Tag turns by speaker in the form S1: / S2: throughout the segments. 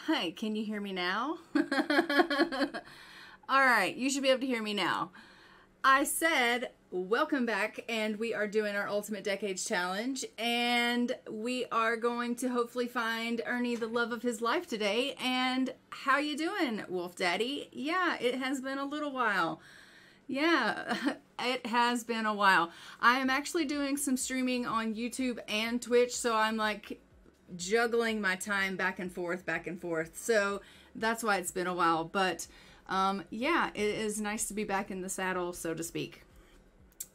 S1: Hi, can you hear me now? All right, you should be able to hear me now. I said, welcome back, and we are doing our Ultimate Decades Challenge, and we are going to hopefully find Ernie the love of his life today. And how you doing, Wolf Daddy? Yeah, it has been a little while. Yeah, it has been a while. I am actually doing some streaming on YouTube and Twitch, so I'm like juggling my time back and forth. So that's why it's been a while. But yeah, it is nice to be back in the saddle, so to speak.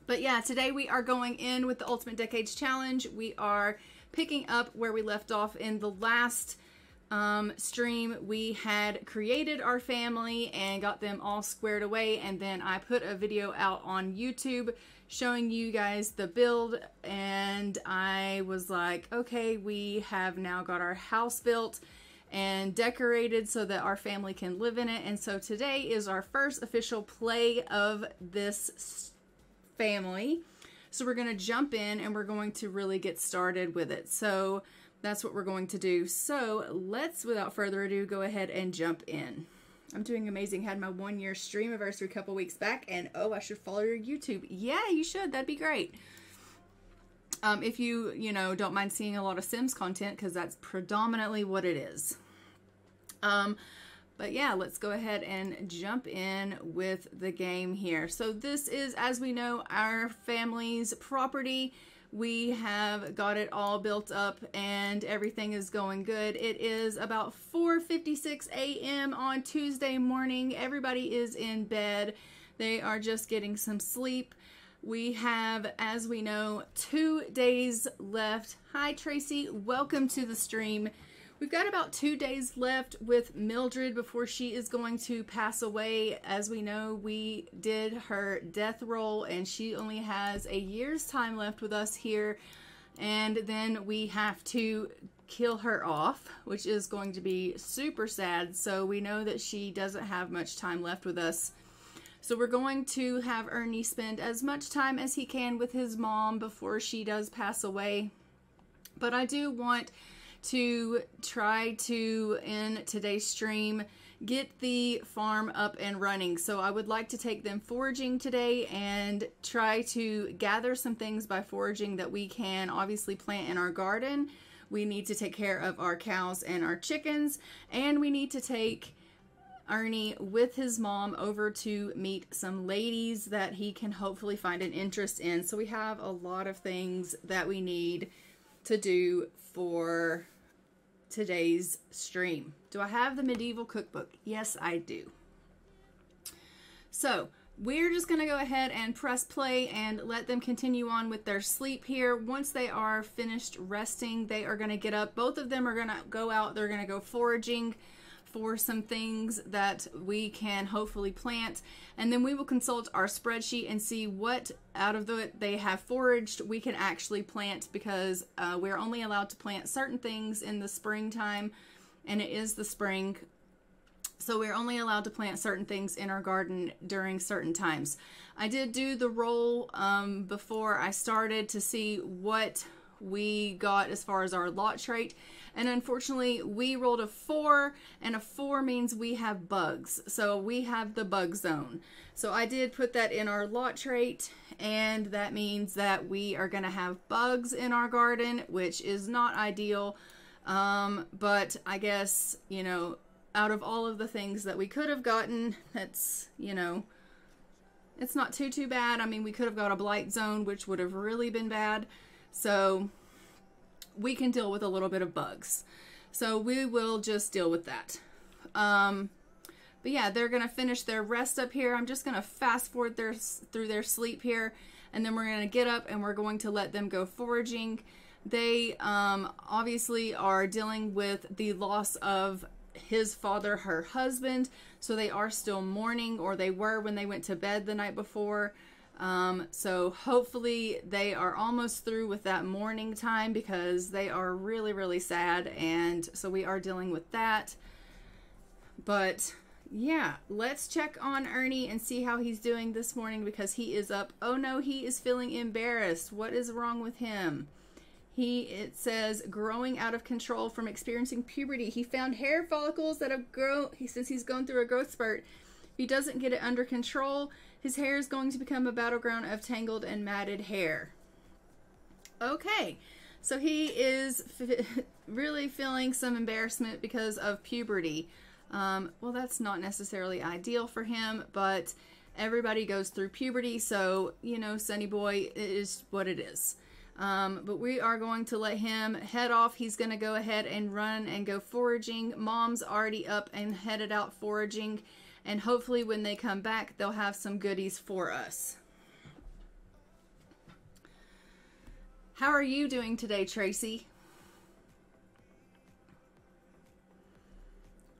S1: But yeah, today we are going in with the Ultimate Decades Challenge. We are picking up where we left off in the last stream. We had created our family and got them all squared away, and then I put a video out on YouTube showing you guys the build, and I was like, okay, we have now got our house built and decorated so that our family can live in it. And so today is our first official play of this family. So we're going to jump in and we're going to really get started with it. So that's what we're going to do. So let's, without further ado, go ahead and jump in. I'm doing amazing. Had my 1-year stream anniversary a couple weeks back, and oh, I should follow your YouTube. Yeah, you should. That'd be great. If you don't mind seeing a lot of Sims content, because that's predominantly what it is. But yeah, let's go ahead and jump in with the game here. So this is, as we know, our family's property. We have got it all built up and everything is going good. It is about 4:56 a.m. on Tuesday morning. Everybody is in bed. They are just getting some sleep. We have, as we know, 2 days left. Hi, Tracy. Welcome to the stream. We've got about 2 days left with Mildred before she is going to pass away. As we know, we did her death roll, and she only has a year's time left with us here. And then we have to kill her off, which is going to be super sad. So we know that she doesn't have much time left with us. So we're going to have Ernie spend as much time as he can with his mom before she does pass away. But I do want to try to, in today's stream, get the farm up and running. So I would like to take them foraging today and try to gather some things by foraging that we can obviously plant in our garden. We need to take care of our cows and our chickens, and we need to take Ernie with his mom over to meet some ladies that he can hopefully find an interest in. So we have a lot of things that we need to do for today's stream. Do I have the medieval cookbook? Yes, I do. So we're just going to go ahead and press play and let them continue on with their sleep here. Once they are finished resting, they are going to get up. Both of them are going to go out. They're going to go foraging for some things that we can hopefully plant, and then we will consult our spreadsheet and see what out of what they have foraged we can actually plant, because we're only allowed to plant certain things in the springtime, and it is the spring, so we're only allowed to plant certain things in our garden during certain times. I did do the roll before I started to see what we got as far as our lot trait, and unfortunately we rolled a 4, and a 4 means we have bugs, so we have the bug zone. So I did put that in our lot trait, and that means that we are going to have bugs in our garden, which is not ideal, but I guess, out of all of the things that we could have gotten, that's, it's not too bad. I mean, we could have got a blight zone, which would have really been bad. So we can deal with a little bit of bugs. So we will just deal with that. But yeah, they're going to finish their rest up here. I'm just going to fast forward through their sleep here. And then we're going to get up and we're going to let them go foraging. They obviously are dealing with the loss of his father, her husband. So they are still mourning, or they were when they went to bed the night before. So hopefully they are almost through with that mourning time, because they are really, really sad. And so we are dealing with that. But yeah, let's check on Ernie and see how he's doing this morning, because he is up. Oh no, he is feeling embarrassed. What is wrong with him? It says growing out of control from experiencing puberty. He found hair follicles that have grown. He says he's going through a growth spurt. If he doesn't get it under control, his hair is going to become a battleground of tangled and matted hair. Okay, so he is really feeling some embarrassment because of puberty. Well, that's not necessarily ideal for him, but everybody goes through puberty, so, you know, Sonny Boy, it is what it is. But we are going to let him head off. He's going to go ahead and run and go foraging. Mom's already up and headed out foraging, and hopefully when they come back, they'll have some goodies for us. How are you doing today, Tracy?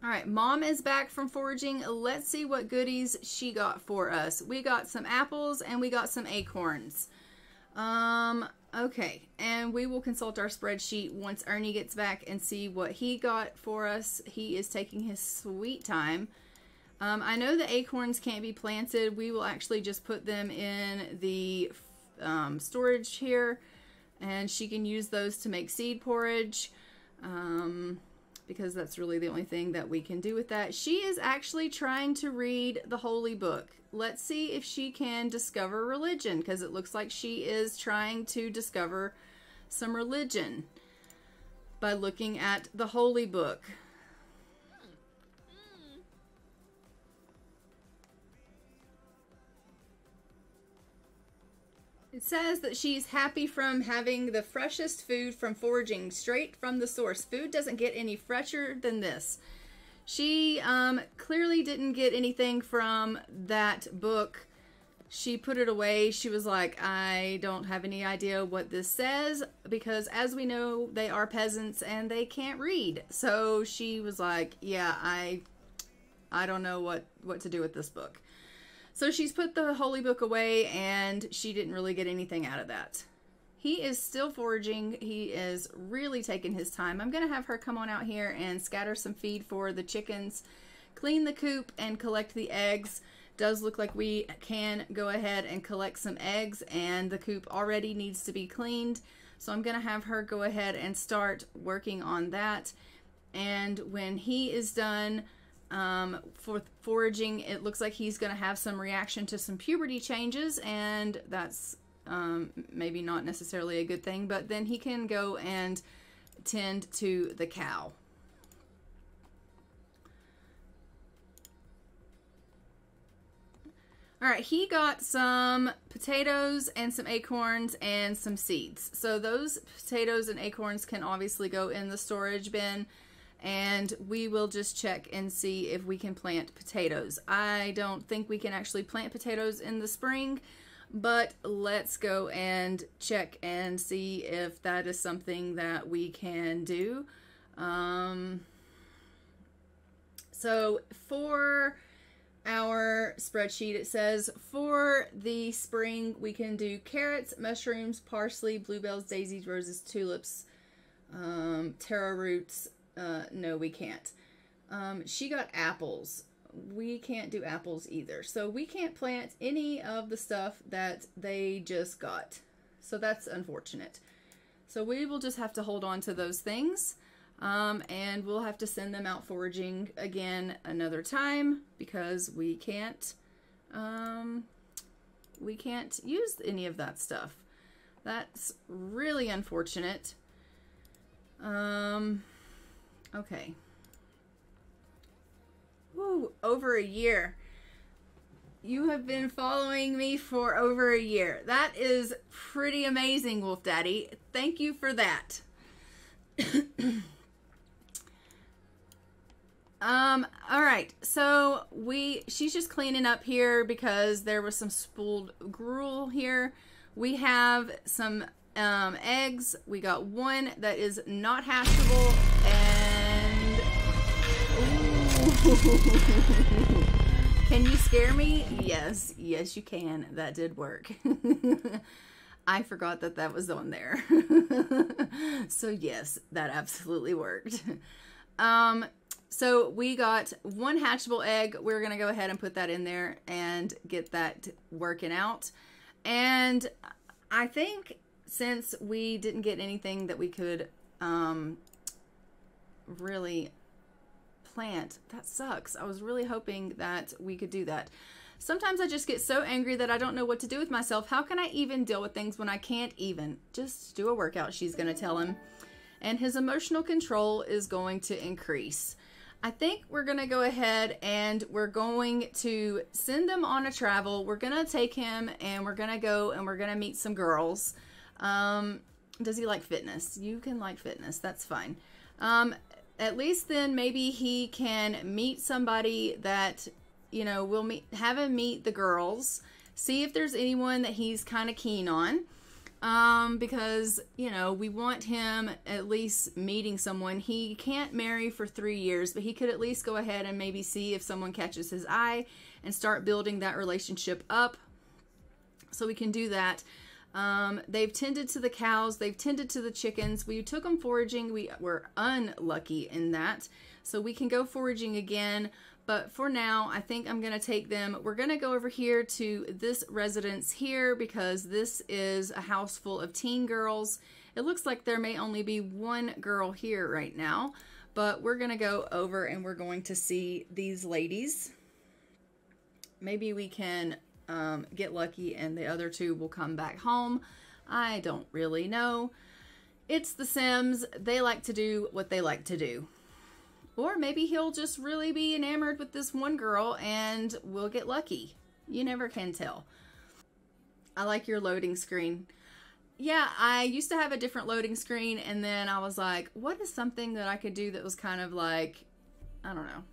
S1: All right, Mom is back from foraging. Let's see what goodies she got for us. We got some apples and we got some acorns. Okay, and we will consult our spreadsheet once Ernie gets back and see what he got for us. He is taking his sweet time. I know the acorns can't be planted. We will actually just put them in the storage here, and she can use those to make seed porridge. Because that's really the only thing that we can do with that. She is actually trying to read the Holy Book. Let's see if she can discover religion, because it looks like she is trying to discover some religion by looking at the Holy Book. It says that she's happy from having the freshest food from foraging straight from the source. Food doesn't get any fresher than this. She clearly didn't get anything from that book. She put it away. She was like, I don't have any idea what this says, because as we know, they are peasants and they can't read. So she was like, yeah, I don't know what to do with this book. So she's put the Holy Book away, and she didn't really get anything out of that. He is still foraging. He is really taking his time. I'm going to have her come on out here and scatter some feed for the chickens, clean the coop, and collect the eggs. Does look like we can go ahead and collect some eggs, and the coop already needs to be cleaned. So I'm going to have her go ahead and start working on that. And when he is done for foraging, it looks like he's going to have some reaction to some puberty changes, and that's maybe not necessarily a good thing, but then he can go and tend to the cow. All right, he got some potatoes and some acorns and some seeds. So those potatoes and acorns can obviously go in the storage bin, and we will just check and see if we can plant potatoes. I don't think we can actually plant potatoes in the spring, but let's go and check and see if that is something that we can do. So for our spreadsheet, it says for the spring we can do carrots, mushrooms, parsley, bluebells, daisies, roses, tulips, taro roots. No, we can't. She got apples. We can't do apples either. So we can't plant any of the stuff that they just got. So that's unfortunate. So we will just have to hold on to those things. And we'll have to send them out foraging again another time, because we can't use any of that stuff. That's really unfortunate. Okay. Woo, over a year. You have been following me for over a year. That is pretty amazing, Wolf Daddy. Thank you for that. All right. So she's just cleaning up here because there was some spooled gruel here. We have some eggs. We got one that is not hatchable, and ooh. Can you scare me? Yes, yes you can. That did work. I forgot that that was on there. So yes, that absolutely worked. So we got one hatchable egg. We're going to go ahead and put that in there and get that working out. And I think since we didn't get anything that we could really plant, that sucks. I was really hoping that we could do that. Sometimes I just get so angry that I don't know what to do with myself. How can I even deal with things when I can't even? Just do a workout, she's going to tell him. And his emotional control is going to increase. I think we're going to go ahead and we're going to send him on a travel. We're going to take him and we're going to go and we're going to meet some girls. Does he like fitness? You can like fitness. That's fine. At least then maybe he can meet somebody that, you know, we'll have him meet the girls. See if there's anyone that he's kind of keen on. Because, you know, we want him at least meeting someone. He can't marry for 3 years, but he could at least go ahead and maybe see if someone catches his eye and start building that relationship up. So we can do that. They've tended to the cows. They've tended to the chickens. We took them foraging. We were unlucky in that. So we can go foraging again. But for now, I think I'm going to take them. We're going to go over here to this residence here because this is a house full of teen girls. It looks like there may only be one girl here right now. But we're going to go over and we're going to see these ladies. Maybe we can get lucky and the other two will come back home. I don't really know. It's The Sims. They like to do what they like to do. Or maybe he'll just really be enamored with this one girl and we'll get lucky. You never can tell. I like your loading screen. Yeah, I used to have a different loading screen and then I was like, what is something that I could do that was kind of like, I don't know,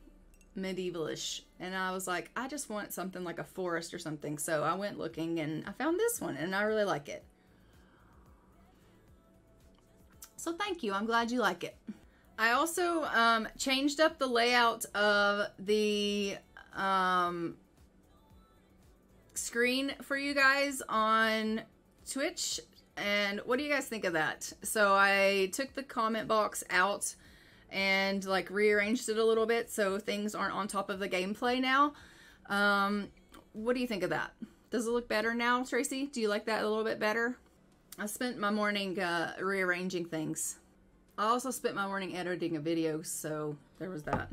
S1: medievalish. And I was like, I just want something like a forest or something. So I went looking and I found this one and I really like it. So thank you. I'm glad you like it. I also changed up the layout of the screen for you guys on Twitch. And what do you guys think of that? So I took the comment box out and like rearranged it a little bit so things aren't on top of the gameplay now. What do you think of that? Does it look better now, Tracy? Do you like that a little bit better? I spent my morning rearranging things. I also spent my morning editing a video, so there was that.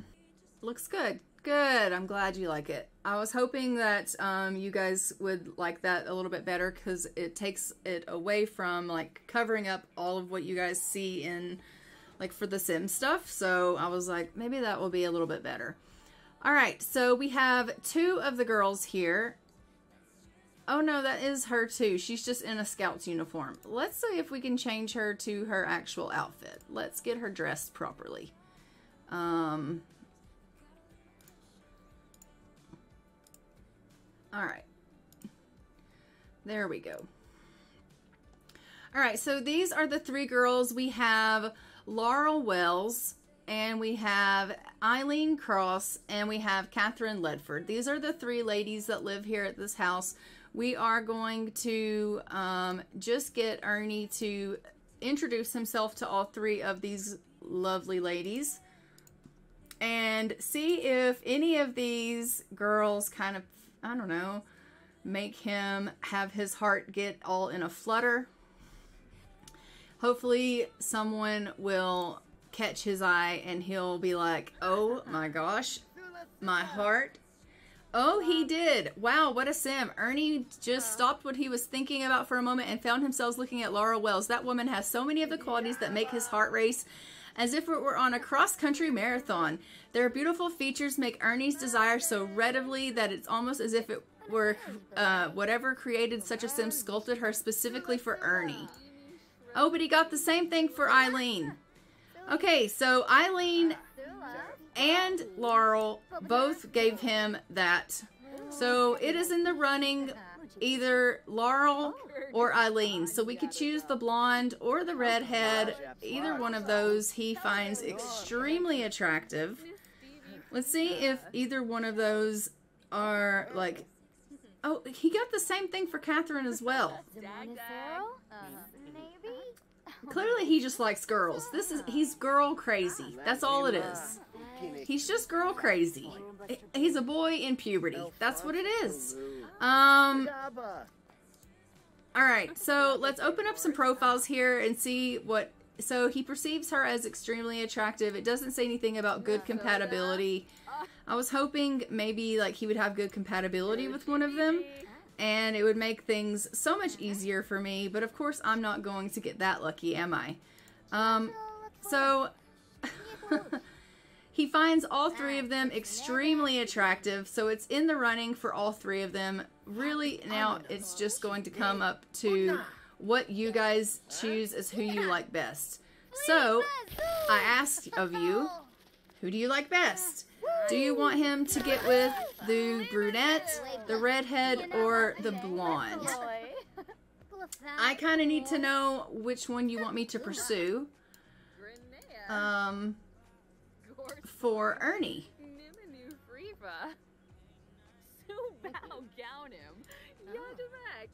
S1: Looks good. Good. I'm glad you like it. I was hoping that you guys would like that a little bit better because it takes it away from like covering up all of what you guys see in like for the Sim stuff. So I was like, maybe that will be a little bit better. All right. So we have two of the girls here. Oh no, that is her too. She's just in a scout's uniform. Let's see if we can change her to her actual outfit. Let's get her dressed properly. Alright. There we go. Alright, so these are the three girls. We have Laurel Wells, and we have Aileen Cross, and we have Catherine Ledford. These are the three ladies that live here at this house. We are going to just get Ernie to introduce himself to all three of these lovely ladies and see if any of these girls kind of, I don't know, make him have his heart get all in a flutter. Hopefully someone will catch his eye and he'll be like, oh my gosh, my heart. Oh, he did. Wow, what a sim. Ernie just stopped what he was thinking about for a moment and found himself looking at Laura Wells. That woman has so many of the qualities that make his heart race as if it were on a cross-country marathon. Their beautiful features make Ernie's desire so readily that it's almost as if it were whatever created such a sim sculpted her specifically for Ernie. Oh, but he got the same thing for Aileen. Okay, so Aileen and Laurel both gave him that. So it is in the running, either Laurel or Aileen. So we could choose the blonde or the redhead. Either one of those he finds extremely attractive. Let's see if either one of those are like... Oh, he got the same thing for Catherine as well. Clearly he just likes girls. He's girl crazy. That's all it is. He's just girl crazy. He's a boy in puberty. That's what it is. All right, so let's open up some profiles here and see what... So he perceives her as extremely attractive. It doesn't say anything about good compatibility. I was hoping maybe like he would have good compatibility with one of them, and it would make things so much easier for me. But of course, I'm not going to get that lucky, am I? So he finds all three of them extremely attractive. So it's in the running for all three of them. Really, now it's just going to come up to what you guys choose as who you like best. So I asked of you, who do you like best? Do you want him to get with the brunette, the redhead, or the blonde? I kind of need to know which one you want me to pursue. For Ernie.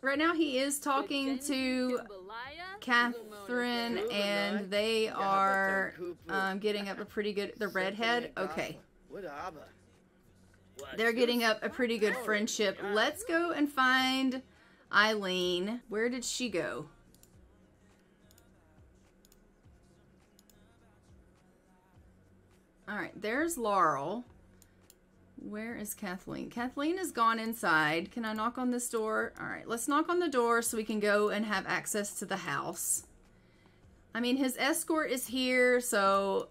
S1: Right now he is talking to Catherine, and they are getting up a pretty good... The redhead? Okay. They're getting up a pretty good friendship. Let's go and find Aileen. Where did she go? Alright, there's Laurel. Where is Kathleen? Kathleen has gone inside. Can I knock on this door? Alright, let's knock on the door so we can go and have access to the house. I mean, his escort is here, so...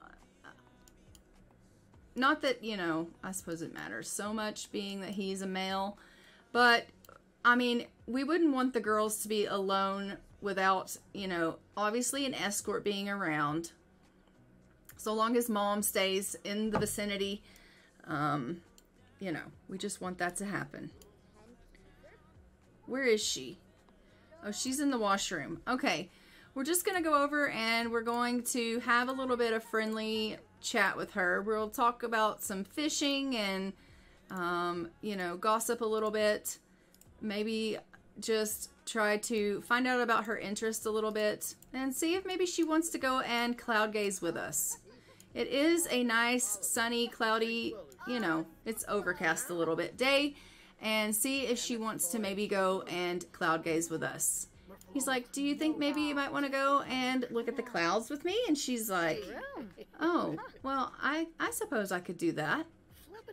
S1: Not that, you know, I suppose it matters so much being that he's a male. But, I mean, we wouldn't want the girls to be alone without, you know, obviously an escort being around. So long as mom stays in the vicinity, you know, we just want that to happen. Where is she? Oh, she's in the washroom. Okay, we're just going to go over and we're going to have a little bit of friendly chat with her. We'll talk about some fishing and, you know, gossip a little bit. Maybe just try to find out about her interest a little bit and see if maybe she wants to go and cloud gaze with us. It is a nice, sunny, cloudy, you know, it's overcast a little bit day, and see if she wants to maybe go and cloud gaze with us. He's like, do you think maybe you might want to go and look at the clouds with me? And she's like, oh, well, I suppose I could do that.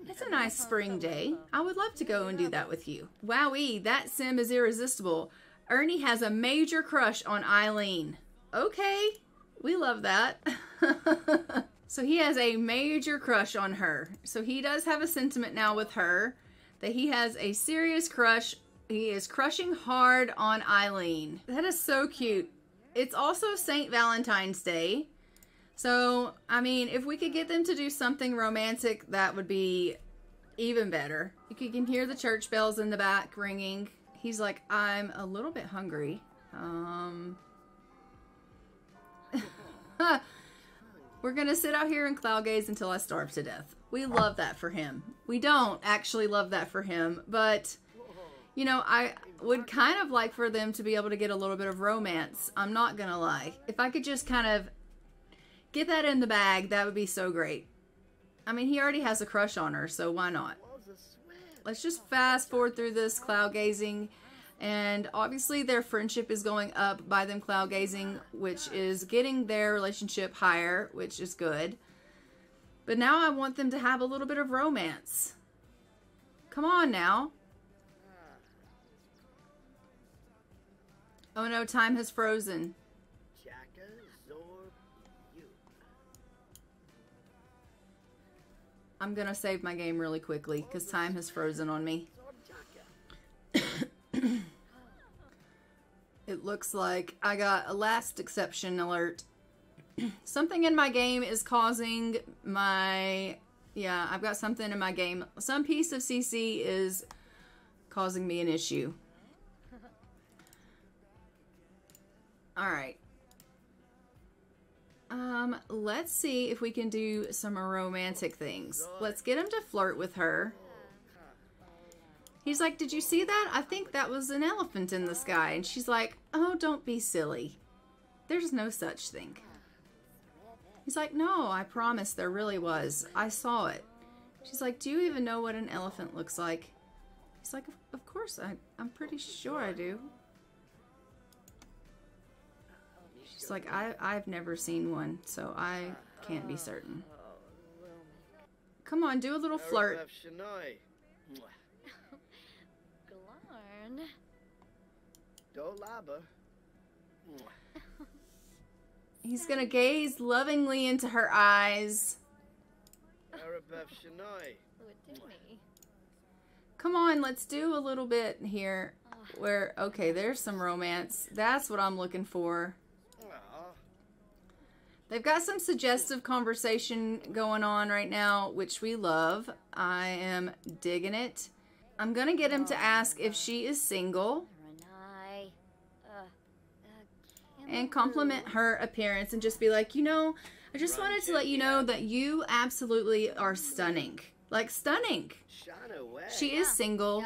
S1: It's a nice spring day. I would love to go and do that with you. Wowee, that sim is irresistible. Ernie has a major crush on Aileen. Okay, we love that. So he has a major crush on her. So he does have a sentiment now with her that he has a serious crush. He is crushing hard on Aileen. That is so cute. It's also St. Valentine's Day. So, I mean, if we could get them to do something romantic, that would be even better. You can hear the church bells in the back ringing. He's like, I'm a little bit hungry. We're gonna sit out here and cloud gaze until I starve to death. We love that for him. We don't actually love that for him, but, you know, I would kind of like for them to be able to get a little bit of romance. I'm not gonna lie. If I could just kind of get that in the bag, that would be so great. I mean, he already has a crush on her, so why not? Let's just fast forward through this cloud gazing. And obviously their friendship is going up by them cloud gazing, which is getting their relationship higher, which is good. But now I want them to have a little bit of romance. Come on now. Oh no, time has frozen. I'm gonna save my game really quickly because time has frozen on me. It looks like I got a last exception alert. Something in my game is causing my... Yeah, I've got something in my game. Some piece of CC is causing me an issue. Alright. Let's see if we can do some romantic things. Let's get him to flirt with her. He's like, did you see that? I think that was an elephant in the sky. And she's like, oh, don't be silly. There's no such thing. He's like, no, I promise there really was. I saw it. She's like, do you even know what an elephant looks like? He's like, of course, I'm pretty sure I do. She's like, I've never seen one, so I can't be certain. Come on, do a little flirt. He's gonna gaze lovingly into her eyes. Come on, let's do a little bit here. Where, okay, there's some romance. That's what I'm looking for. They've got some suggestive conversation going on right now, which we love. I am digging it. I'm gonna get him to ask if she is single. And compliment her appearance and just be like, you know, I just wanted to let you know that you absolutely are stunning. Like, stunning. She is single.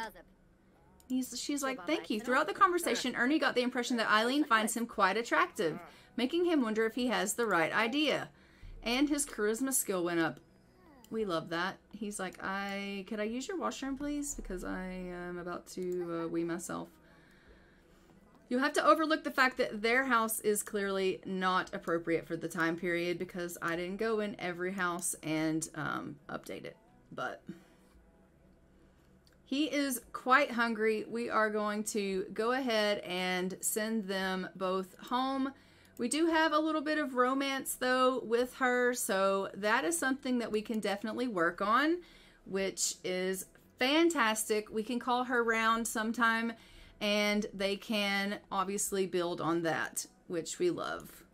S1: She's like, thank you. Throughout the conversation, Ernie got the impression that Aileen finds him quite attractive, making him wonder if he has the right idea. And his charisma skill went up. We love that. He's like, could I use your washroom, please? Because I am about to wee myself. You have to overlook the fact that their house is clearly not appropriate for the time period because I didn't go in every house and update it. But he is quite hungry. We are going to go ahead and send them both home. We do have a little bit of romance, though, with her. So that is something that we can definitely work on, which is fantastic. We can call her round sometime. And they can obviously build on that, which we love.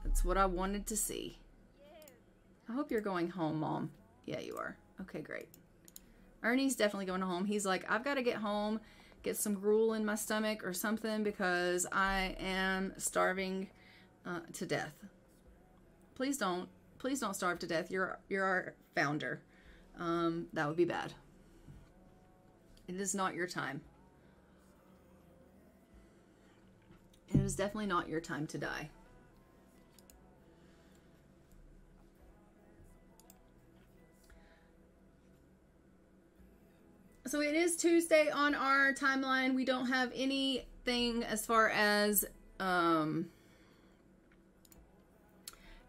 S1: That's what I wanted to see. I hope you're going home, Mom. Yeah, you are. Okay, great. Ernie's definitely going home. He's like, I've got to get home, get some gruel in my stomach or something because I am starving to death. Please don't starve to death. You're our founder. That would be bad. It is not your time. It is definitely not your time to die. So it is Tuesday on our timeline. We don't have anything as far as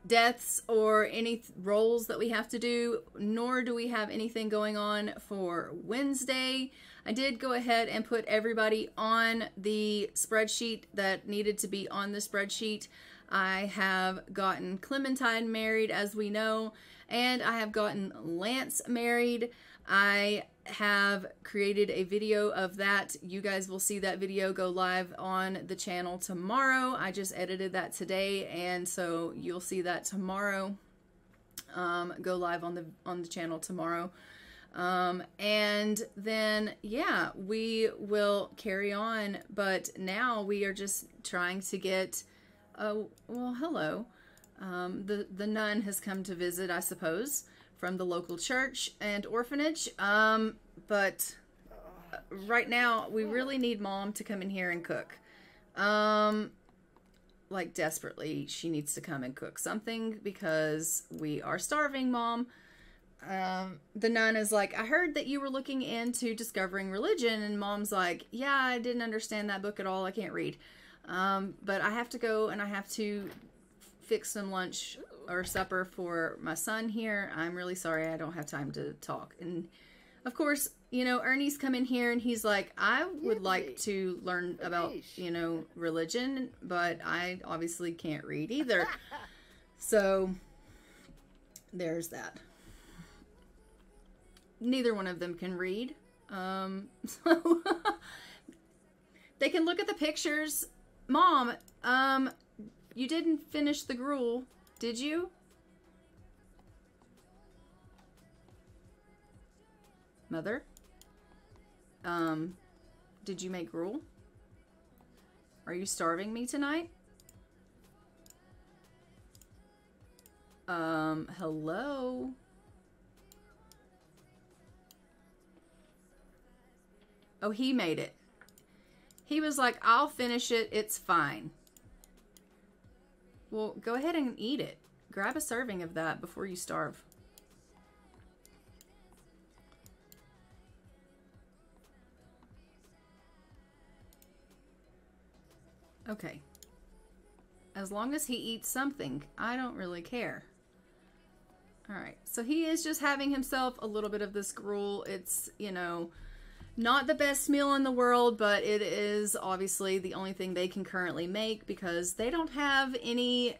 S1: deaths or any roles that we have to do, nor do we have anything going on for Wednesday. I did go ahead and put everybody on the spreadsheet that needed to be on the spreadsheet. I have gotten Clementine married, as we know, and I have gotten Lance married. I have created a video of that. You guys will see that video go live on the channel tomorrow. I just edited that today, and so you'll see that tomorrow. Go live on the channel tomorrow. And then, yeah, we will carry on, but now we are just trying to get, well, hello. The nun has come to visit, I suppose, from the local church and orphanage. But right now we really need Mom to come in here and cook. Like desperately, she needs to come and cook something because we are starving, Mom. The nun is like, I heard that you were looking into discovering religion, and Mom's like, yeah, I didn't understand that book at all. I can't read. But I have to go and I have to fix some lunch or supper for my son here. I'm really sorry. I don't have time to talk. And of course, you know, Ernie's come in here and he's like, I would like to learn about, you know, religion, but I obviously can't read either. So there's that. Neither one of them can read. So they can look at the pictures. Mom, you didn't finish the gruel, did you? Mother? Did you make gruel? Are you starving me tonight? Hello? Oh, he made it. He was like, I'll finish it. It's fine. Well, go ahead and eat it. Grab a serving of that before you starve. Okay. As long as he eats something, I don't really care. Alright, so he is just having himself a little bit of this gruel. It's, you know, not the best meal in the world, but it is obviously the only thing they can currently make because they don't have any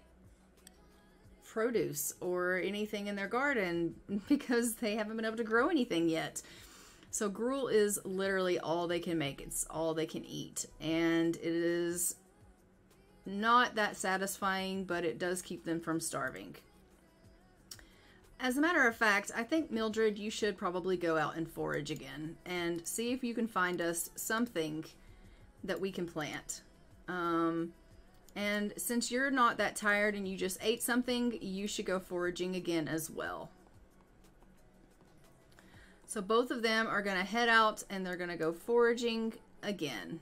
S1: produce or anything in their garden because they haven't been able to grow anything yet. So gruel is literally all they can make. It's all they can eat. And it is not that satisfying, but it does keep them from starving. As a matter of fact, I think, Mildred, you should probably go out and forage again and see if you can find us something that we can plant. And since you're not that tired and you just ate something, you should go foraging again as well. So both of them are going to head out and they're going to go foraging again.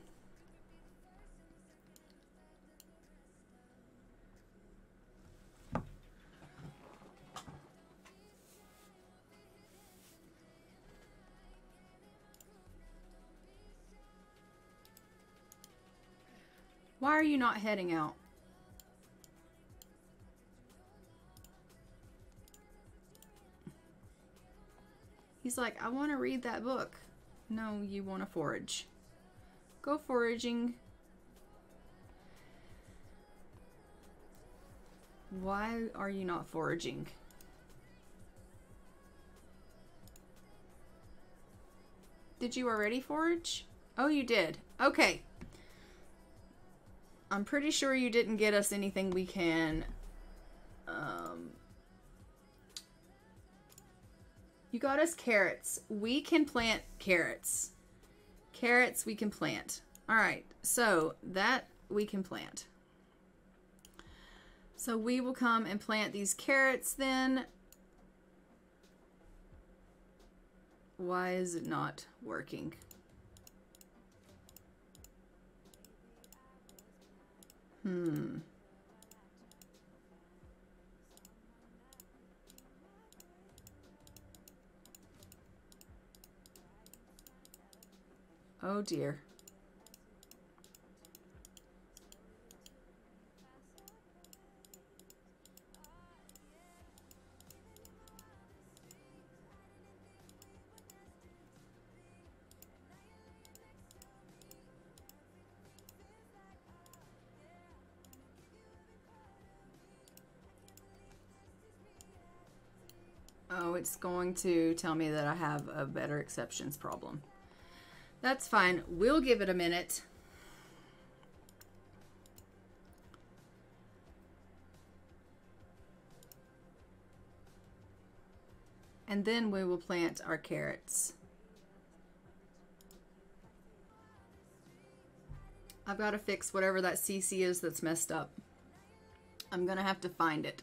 S1: Why are you not heading out? He's like, I want to read that book. No, you want to forage. Go foraging. Why are you not foraging? Did you already forage? Oh, you did. Okay. I'm pretty sure you didn't get us anything we can... You got us carrots. We can plant carrots. Carrots we can plant. Alright, so that we can plant. So we will come and plant these carrots then. Why is it not working? Oh dear. Oh, it's going to tell me that I have a better exceptions problem. That's fine. We'll give it a minute. And then we will plant our carrots. I've got to fix whatever that CC is that's messed up. I'm going to have to find it.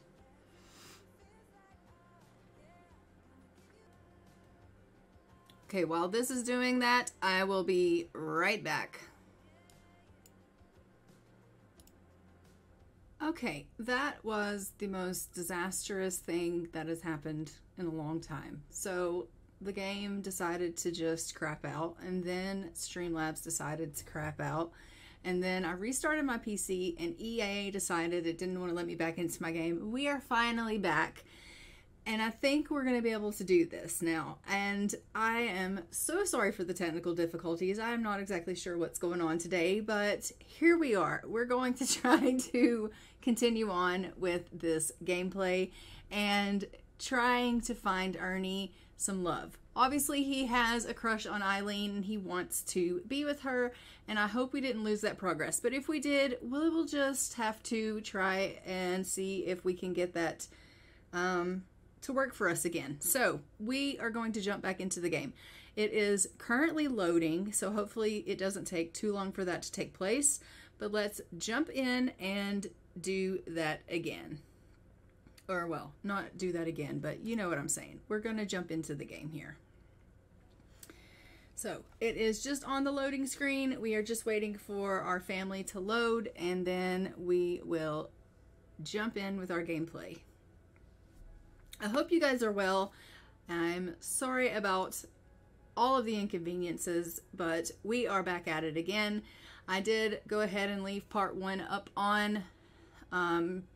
S1: Okay, while this is doing that, I will be right back. Okay, that was the most disastrous thing that has happened in a long time. So the game decided to just crap out, and then Streamlabs decided to crap out, and then I restarted my PC, and EA decided it didn't want to let me back into my game. We are finally back. And I think we're going to be able to do this now. And I am so sorry for the technical difficulties. I'm not exactly sure what's going on today, but here we are. We're going to try to continue on with this gameplay and trying to find Ernie some love. Obviously, he has a crush on Aileen and he wants to be with her. And I hope we didn't lose that progress. But if we did, we will just have to try and see if we can get that... to work for us again. So we are going to jump back into the game. It is currently loading, so hopefully it doesn't take too long for that to take place, but let's jump in and do that again. Or well, not do that again, but you know what I'm saying. We're going to jump into the game here. So it is just on the loading screen. We are just waiting for our family to load, and then we will jump in with our gameplay. I hope you guys are well. I'm sorry about all of the inconveniences, but we are back at it again. I did go ahead and leave part 1 up on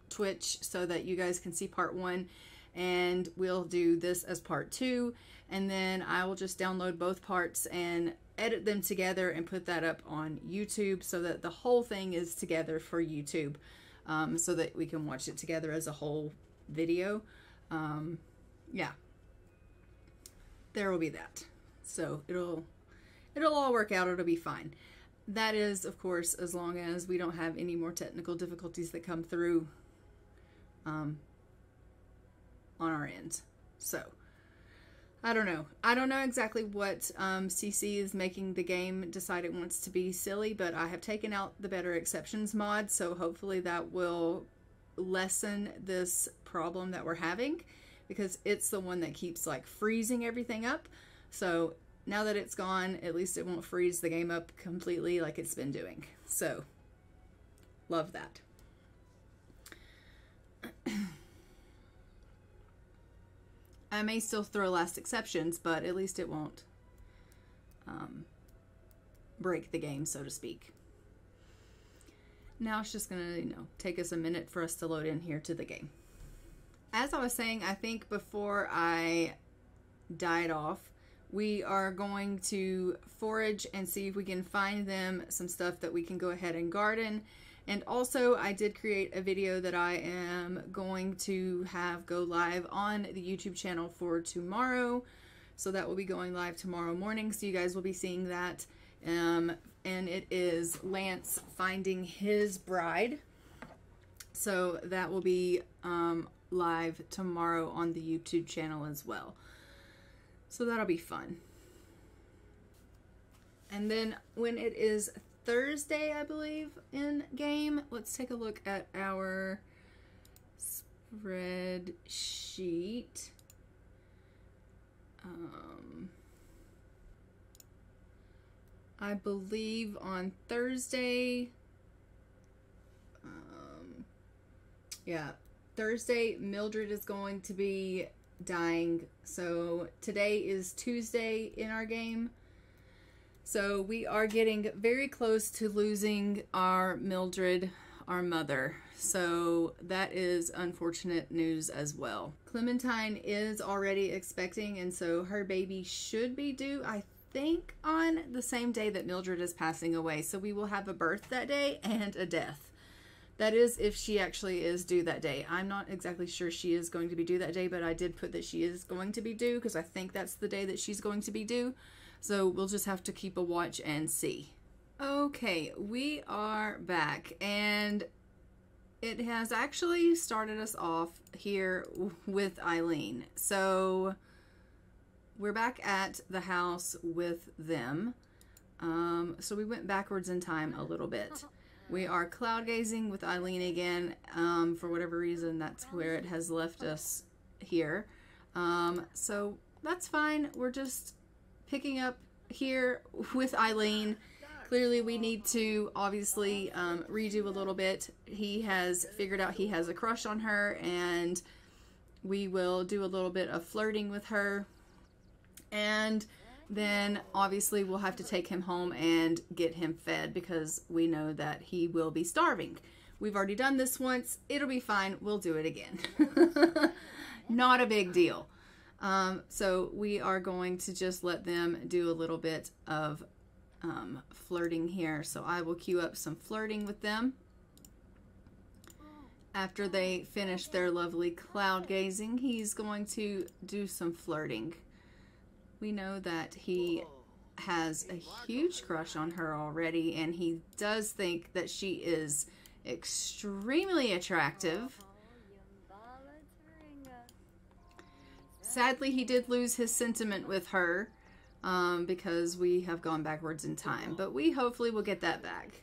S1: Twitch so that you guys can see part 1, and we'll do this as part 2, and then I will just download both parts and edit them together and put that up on YouTube so that the whole thing is together for YouTube, so that we can watch it together as a whole video. Yeah, there will be that. So it'll all work out. It'll be fine. That is, of course, as long as we don't have any more technical difficulties that come through on our end. So I don't know. I don't know exactly what CC is making the game decide it wants to be silly, but I have taken out the better exceptions mod, so hopefully that will lessen this problem that we're having, because it's the one that keeps like freezing everything up. So now that it's gone, at least it won't freeze the game up completely like it's been doing. So love that. I may still throw last exceptions, but at least it won't break the game, so to speak. Now it's just gonna, take us a minute for us to load in here to the game. As I was saying, I think before I died off, we are going to forage and see if we can find them some stuff that we can go ahead and garden. And also, I did create a video that I am going to have go live on the YouTube channel for tomorrow. So that will be going live tomorrow morning. So you guys will be seeing that. And it is Lance finding his bride. So that will be live tomorrow on the YouTube channel as well. So that'll be fun. And then when it is Thursday, I believe, in game, let's take a look at our spreadsheet. I believe on Thursday, yeah, Thursday, Mildred is going to be dying. So today is Tuesday in our game. So we are getting very close to losing our Mildred, our mother. So that is unfortunate news as well. Clementine is already expecting, and so her baby should be due, I think, on the same day that Mildred is passing away. So we will have a birth that day and a death. That is if she actually is due that day. I'm not exactly sure she is going to be due that day, but I did put that she is going to be due because I think that's the day that she's going to be due. So we'll just have to keep a watch and see. Okay, we are back, and it has actually started us off here with Aileen. So we're back at the house with them. So we went backwards in time a little bit. We are cloud gazing with Aileen again. For whatever reason, that's where it has left us here. So that's fine. We're just picking up here with Aileen. Clearly we need to obviously redo a little bit. He has figured out he has a crush on her, and we will do a little bit of flirting with her. And then obviously we'll have to take him home and get him fed because we know that he will be starving. We've already done this once. It'll be fine. We'll do it again. Not a big deal. So we are going to just let them do a little bit of flirting here. So I will queue up some flirting with them after they finish their lovely cloud gazing. He's going to do some flirting. We know that he has a huge crush on her already, and he does think that she is extremely attractive. Sadly, he did lose his sentiment with her because we have gone backwards in time, but we hopefully will get that back.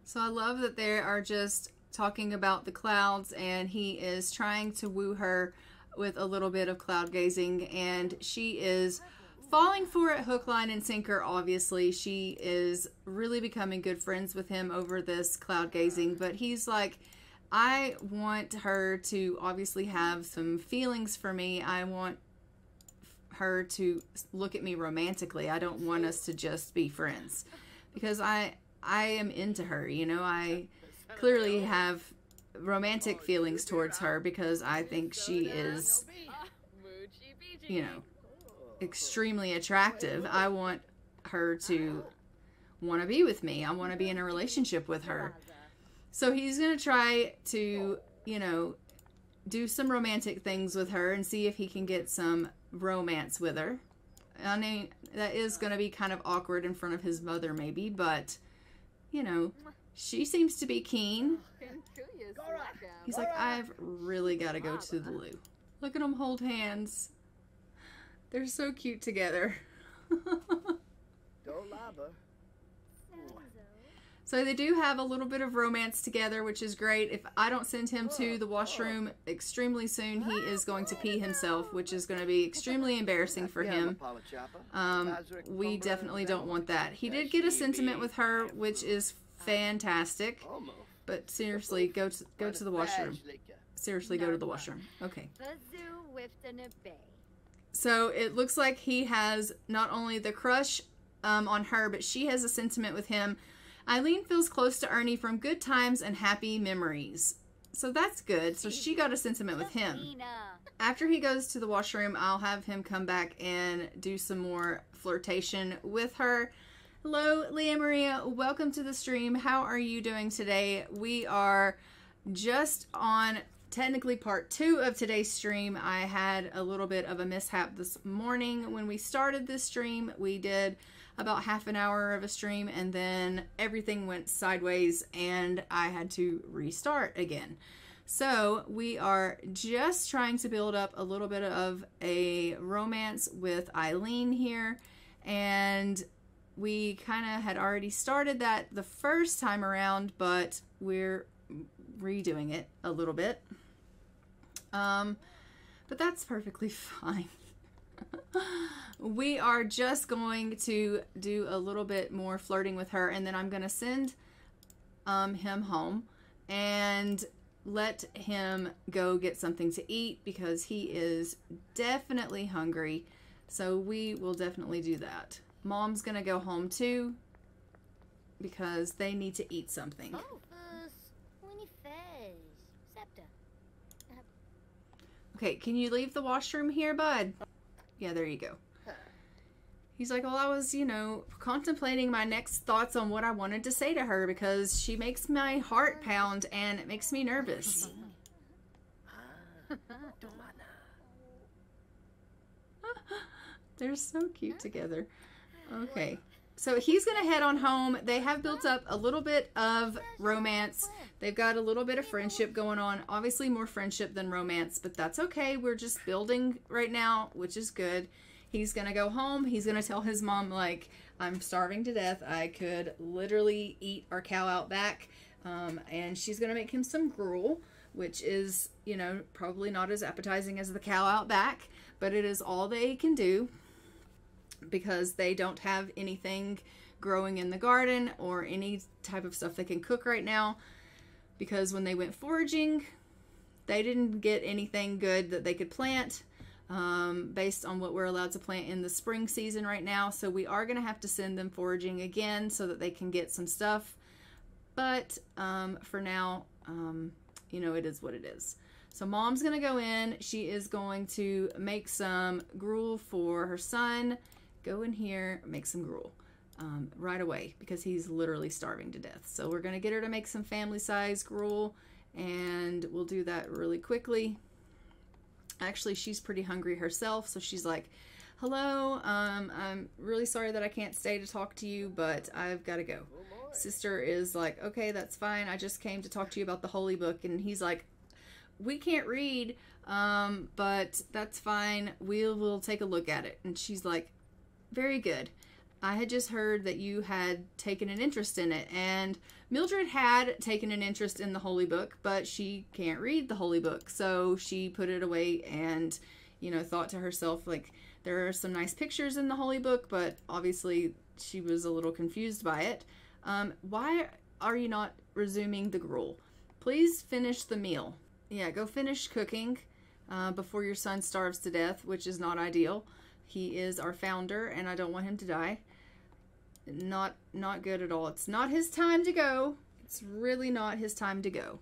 S1: So I love that they are just talking about the clouds, and he is trying to woo her with a little bit of cloud gazing, and she is falling for it hook, line, and sinker. Obviously, she is really becoming good friends with him over this cloud gazing, but he's like, I want her to obviously have some feelings for me. I want her to look at me romantically. I don't want us to just be friends because I am into her. You know, I clearly have romantic feelings towards her because I think she is, you know, extremely attractive. I want her to want to be with me. I want to be in a relationship with her. So he's going to try to, you know, do some romantic things with her and see if he can get some romance with her. I mean, that is going to be kind of awkward in front of his mother maybe, but, you know, she seems to be keen. He's like, I've really got to go to the loo. Look at them hold hands. They're so cute together. So they do have a little bit of romance together, which is great. If I don't send him to the washroom extremely soon, he is going to pee himself, which is going to be extrememely embarrassing for him. We definitely don't want that. He did get a sentiment with her, which is fantastic. But seriously, go to the washroom. Seriously, go to the washroom. Okay. So it looks like he has not only the crush on her, but she has a sentiment with him. Aileen feels close to Ernie from good times and happy memories. So that's good. So she got a sentiment with him. After he goes to the washroom, I'll have him come back and do some more flirtation with her. Hello, Leah Maria. Welcome to the stream. How are you doing today? We are just on technically part 2 of today's stream. I had a little bit of a mishap this morning. When we started this stream, we did about half an hour of a stream and then everything went sideways and I had to restart again. So we are just trying to build up a little bit of a romance with Aileen here, and we kind of had already started that the first time around, but we're redoing it a little bit. But that's perfectly fine. We are just going to do a little bit more flirting with her, and then I'm going to send him home and let him go get something to eat because he is definitely hungry. So we will definitely do that. Mom's going to go home too because they need to eat something. Okay, can you leave the washroom here, bud? Yeah, there you go. He's like, well, I was, you know, contemplating my next thoughts on what I wanted to say to her because she makes my heart pound and it makes me nervous. They're so cute together. Okay, so he's going to head on home. They have built up a little bit of romance. They've got a little bit of friendship going on. Obviously more friendship than romance, but that's okay. We're just building right now, which is good. He's going to go home. He's going to tell his mom, like, I'm starving to death. I could literally eat our cow out back. And she's going to make him some gruel, which is, you know, probably not as appetizing as the cow out back, but it is all they can do because they don't have anything growing in the garden or any type of stuff they can cook right now, because when they went foraging, they didn't get anything good that they could plant based on what we're allowed to plant in the spring season right now. So we are going to have to send them foraging again so that they can get some stuff. But for now, you know, it is what it is. So mom's going to go in. She is going to make some gruel for her son. Go in here, make some gruel right away because he's literally starving to death. So we're going to get her to make some family size gruel, and we'll do that really quickly. Actually, she's pretty hungry herself, so she's like, hello, I'm really sorry that I can't stay to talk to you, but I've got to go. Sister is like, okay, that's fine. I just came to talk to you about the holy book. And he's like, we can't read, but that's fine. We'll take a look at it. And she's like, very good. I had just heard that you had taken an interest in it. And Mildred had taken an interest in the holy book, but she can't read the holy book. So she put it away and, you know, thought to herself, like, there are some nice pictures in the holy book, but obviously she was a little confused by it. Why are you not resuming the gruel? Please finish the meal. Yeah, go finish cooking before your son starves to death, which is not ideal. He is our founder, and I don't want him to die. Not good at all. It's not his time to go. It's really not his time to go.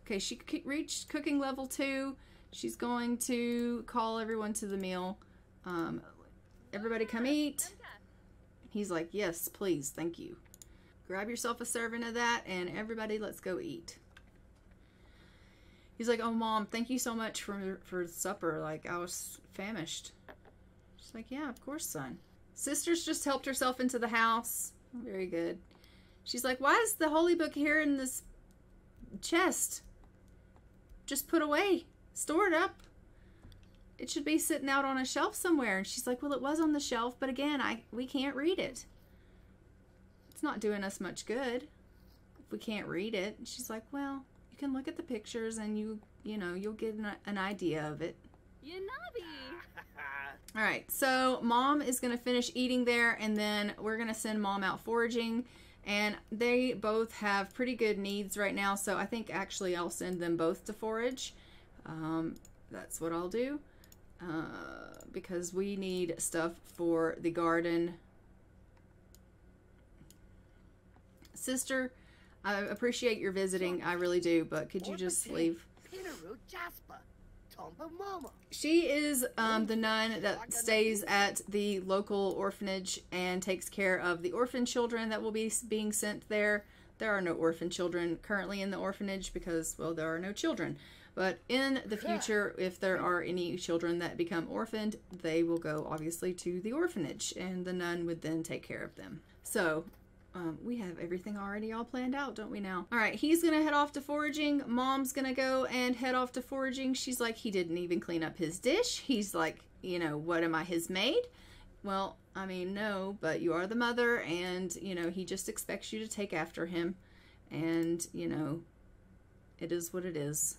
S1: Okay, she reached cooking level 2. She's going to call everyone to the meal. Everybody come eat. He's like, yes, please, thank you. Grab yourself a serving of that, and everybody, let's go eat. He's like, oh, Mom, thank you so much for supper. Like, I was famished. She's like, yeah, of course, son. Sister's just helped herself into the house. Very good. She's like, why is the holy book here in this chest? Just put away. Store it up. It should be sitting out on a shelf somewhere. And she's like, well, it was on the shelf, but again, we can't read it. It's not doing us much good if we can't read it. And she's like, well, you can look at the pictures and you'll get an idea of it. All right, so Mom is going to finish eating there, and then we're going to send Mom out foraging. And they both have pretty good needs right now, so I think actually I'll send them both to forage. That's what I'll do. Because we need stuff for the garden. Sister, I appreciate your visiting. I really do, but could you just leave? She is the nun that stays at the local orphanage and takes care of the orphan children that will be being sent there. There are no orphan children currently in the orphanage because, well, there are no children. But in the future, if there are any children that become orphaned, they will go, obviously, to the orphanage, and the nun would then take care of them. So, we have everything already all planned out, don't we now? All right, he's going to head off to foraging. Mom's going to go and head off to foraging. She's like, he didn't even clean up his dish. He's like, what am I, his maid? Well, I mean, no, but you are the mother, and, he just expects you to take after him. And, it is what it is.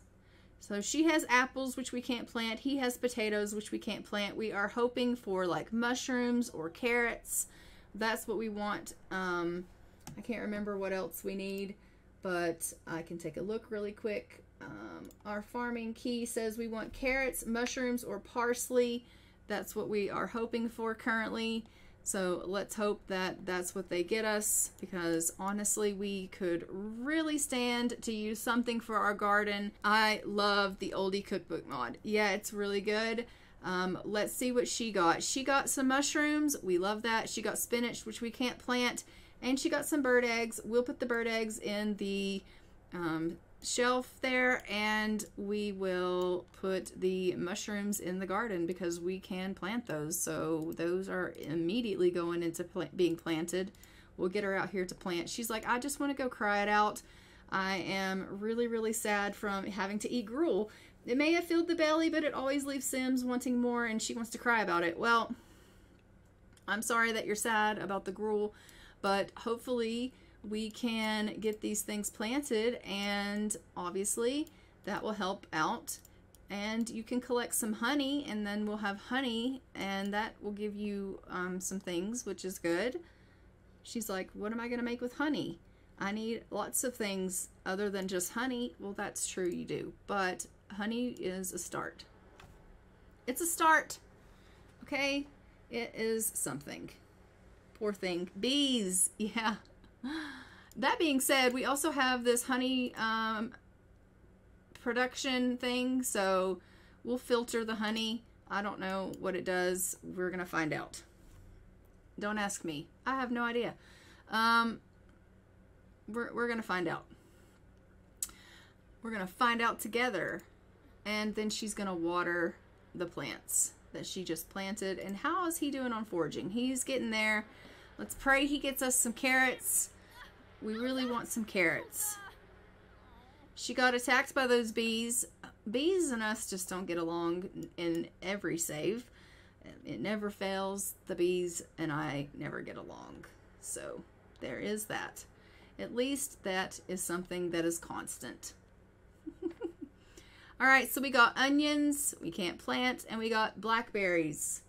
S1: So she has apples, which we can't plant. He has potatoes, which we can't plant. We are hoping for like mushrooms or carrots. That's what we want. I can't remember what else we need, but I can take a look really quick. Our farming key says we want carrots, mushrooms, or parsley. That's what we are hoping for currently. So let's hope that that's what they get us, because honestly, we could really stand to use something for our garden. I love the oldie cookbook mod. Yeah, it's really good. Let's see what she got. She got some mushrooms. We love that. She got spinach, which we can't plant. And she got some bird eggs. We'll put the bird eggs in the shelf there, and we will put the mushrooms in the garden because we can plant those. So those are immediately going into being planted. We'll get her out here to plant. She's like, I just want to go cry it out. I am really, really sad from having to eat gruel. It may have filled the belly, but it always leaves Sims wanting more, and she wants to cry about it. Well, I'm sorry that you're sad about the gruel, but hopefully we can get these things planted, and obviously that will help out. And you can collect some honey, and then we'll have honey, and that will give you some things, which is good. She's like, what am I going to make with honey? I need lots of things other than just honey. Well, that's true, you do. But honey is a start. It's a start. Okay? It is something. Poor thing. Bees. Yeah. That being said, we also have this honey production thing, so we'll filter the honey. I don't know what it does. We're gonna find out. Don't ask me. I have no idea. We're gonna find out. We're gonna find out together, and then she's gonna water the plants that she just planted. And how is he doing on foraging? He's getting there. Let's pray he gets us some carrots. We really want some carrots. She got attacked by those bees. Bees and us just don't get along in every save. It never fails. The bees and I never get along. So there is that. At least that is something that is constant. Alright, so we got onions, we can't plant, and we got blackberries,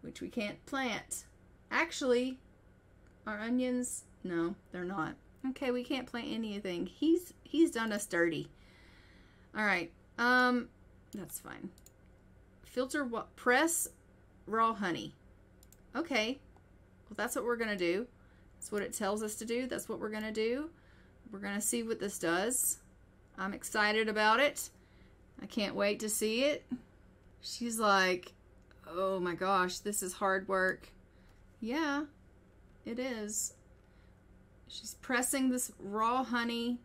S1: which we can't plant. Actually, our onions, no, they're not. Okay, we can't plant anything. He's done us dirty. Alright, that's fine. Filter what? Press raw honey. Okay, well that's what we're gonna do. That's what it tells us to do. That's what we're gonna do. We're gonna see what this does. I'm excited about it. I can't wait to see it. She's like, oh my gosh, this is hard work. Yeah, it is. She's pressing this raw honey.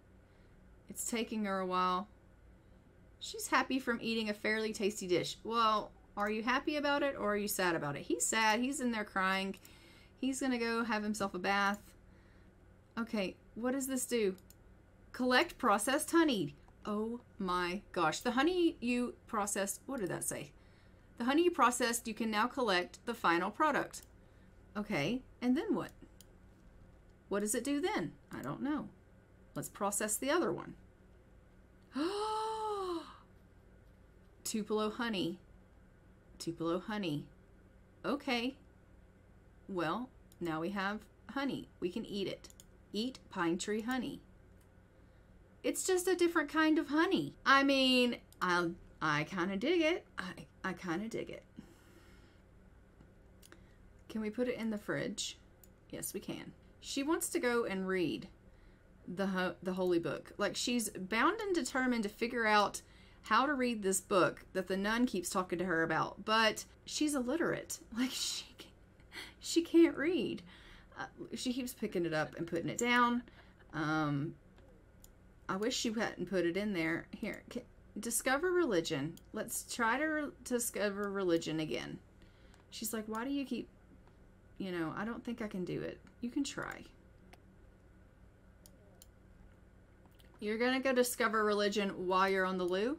S1: It's taking her a while. She's happy from eating a fairly tasty dish. Well, are you happy about it or are you sad about it? He's sad. He's in there crying. He's going to go have himself a bath. Okay, what does this do? Collect processed honey. Oh my gosh. The honey you processed, what did that say? The honey you processed, you can now collect the final product. Okay, and then what? What does it do then? I don't know. Let's process the other one. Tupelo honey. Tupelo honey. Okay. Well, now we have honey. We can eat it. Eat pine tree honey. It's just a different kind of honey. I mean, I kind of dig it. I kind of dig it. Can we put it in the fridge? Yes, we can. She wants to go and read the holy book. Like, she's bound and determined to figure out how to read this book that the nun keeps talking to her about. But she's illiterate. Like, she can't read. She keeps picking it up and putting it down. I wish she hadn't put it in there. Here, discover religion. Let's try to discover religion again. She's like, why do you keep, you know, I don't think I can do it. You can try. You're going to go discover religion while you're on the loo?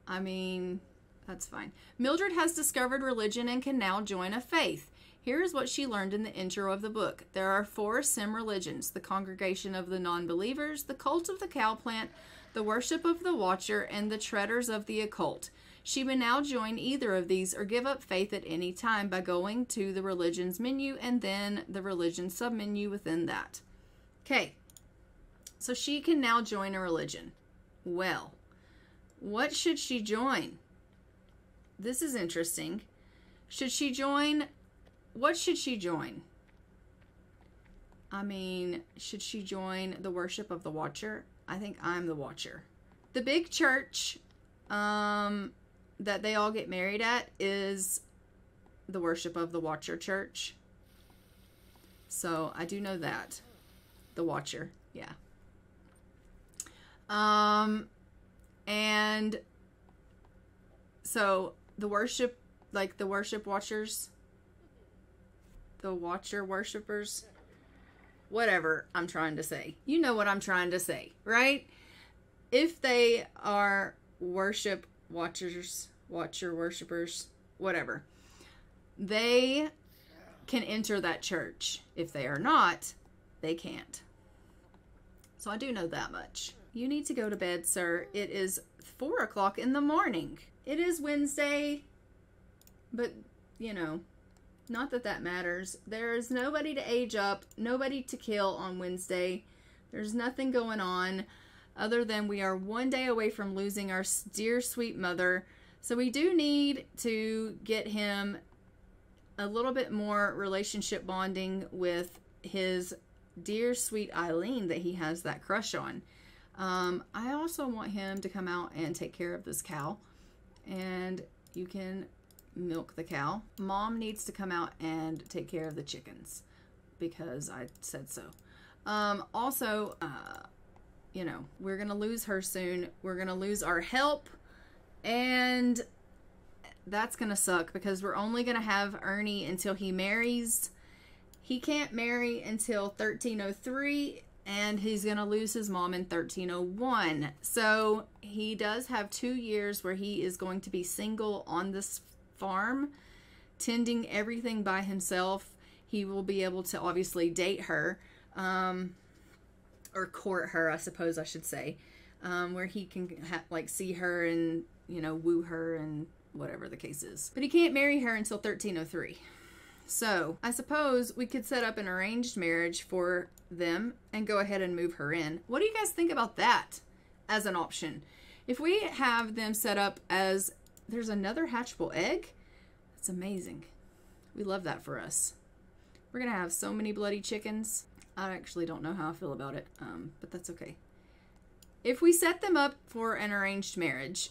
S1: I mean, that's fine. Mildred has discovered religion and can now join a faith. Here is what she learned in the intro of the book. There are 4 Sim religions: the congregation of the non-believers, the cult of the cow plant, the worship of the watcher, and the treaders of the occult. She may now join either of these or give up faith at any time by going to the religions menu and then the religion submenu within that. Okay, so she can now join a religion. Well, what should she join? This is interesting. Should she join... What should she join? I mean, should she join the worship of the watcher? I think I'm the watcher. The big church that they all get married at is the worship of the watcher church. So I do know that. The watcher, yeah. And so the worship, like the worship watchers, the watcher worshippers, whatever I'm trying to say. You know what I'm trying to say, right? If they are worship watchers, watcher worshippers, whatever, they can enter that church. If they are not, they can't. So I do know that much. You need to go to bed, sir. It is 4 o'clock in the morning. It is Wednesday, but, you know, not that that matters. There's nobody to age up, nobody to kill on Wednesday. There's nothing going on other than we are 1 day away from losing our dear sweet mother. So we do need to get him a little bit more relationship bonding with his dear sweet Aileen that he has that crush on. I also want him to come out and take care of this cow, and you can milk the cow. Mom needs to come out and take care of the chickens because I said so. Also, you know, we're gonna lose her soon. We're gonna lose our help, and that's gonna suck because we're only gonna have Ernie until he marries. He can't marry until 1303, and he's gonna lose his mom in 1301. So he does have 2 years where he is going to be single on this farm, tending everything by himself. He will be able to obviously date her, or court her, I suppose I should say, where he can like see her and, you know, woo her and whatever the case is. But he can't marry her until 1303. So I suppose we could set up an arranged marriage for them and go ahead and move her in. What do you guys think about that as an option? If we have them set up as there's another hatchable egg, that's amazing. We love that for us. We're gonna have so many bloody chickens. I actually don't know how I feel about it, but that's okay. If we set them up for an arranged marriage,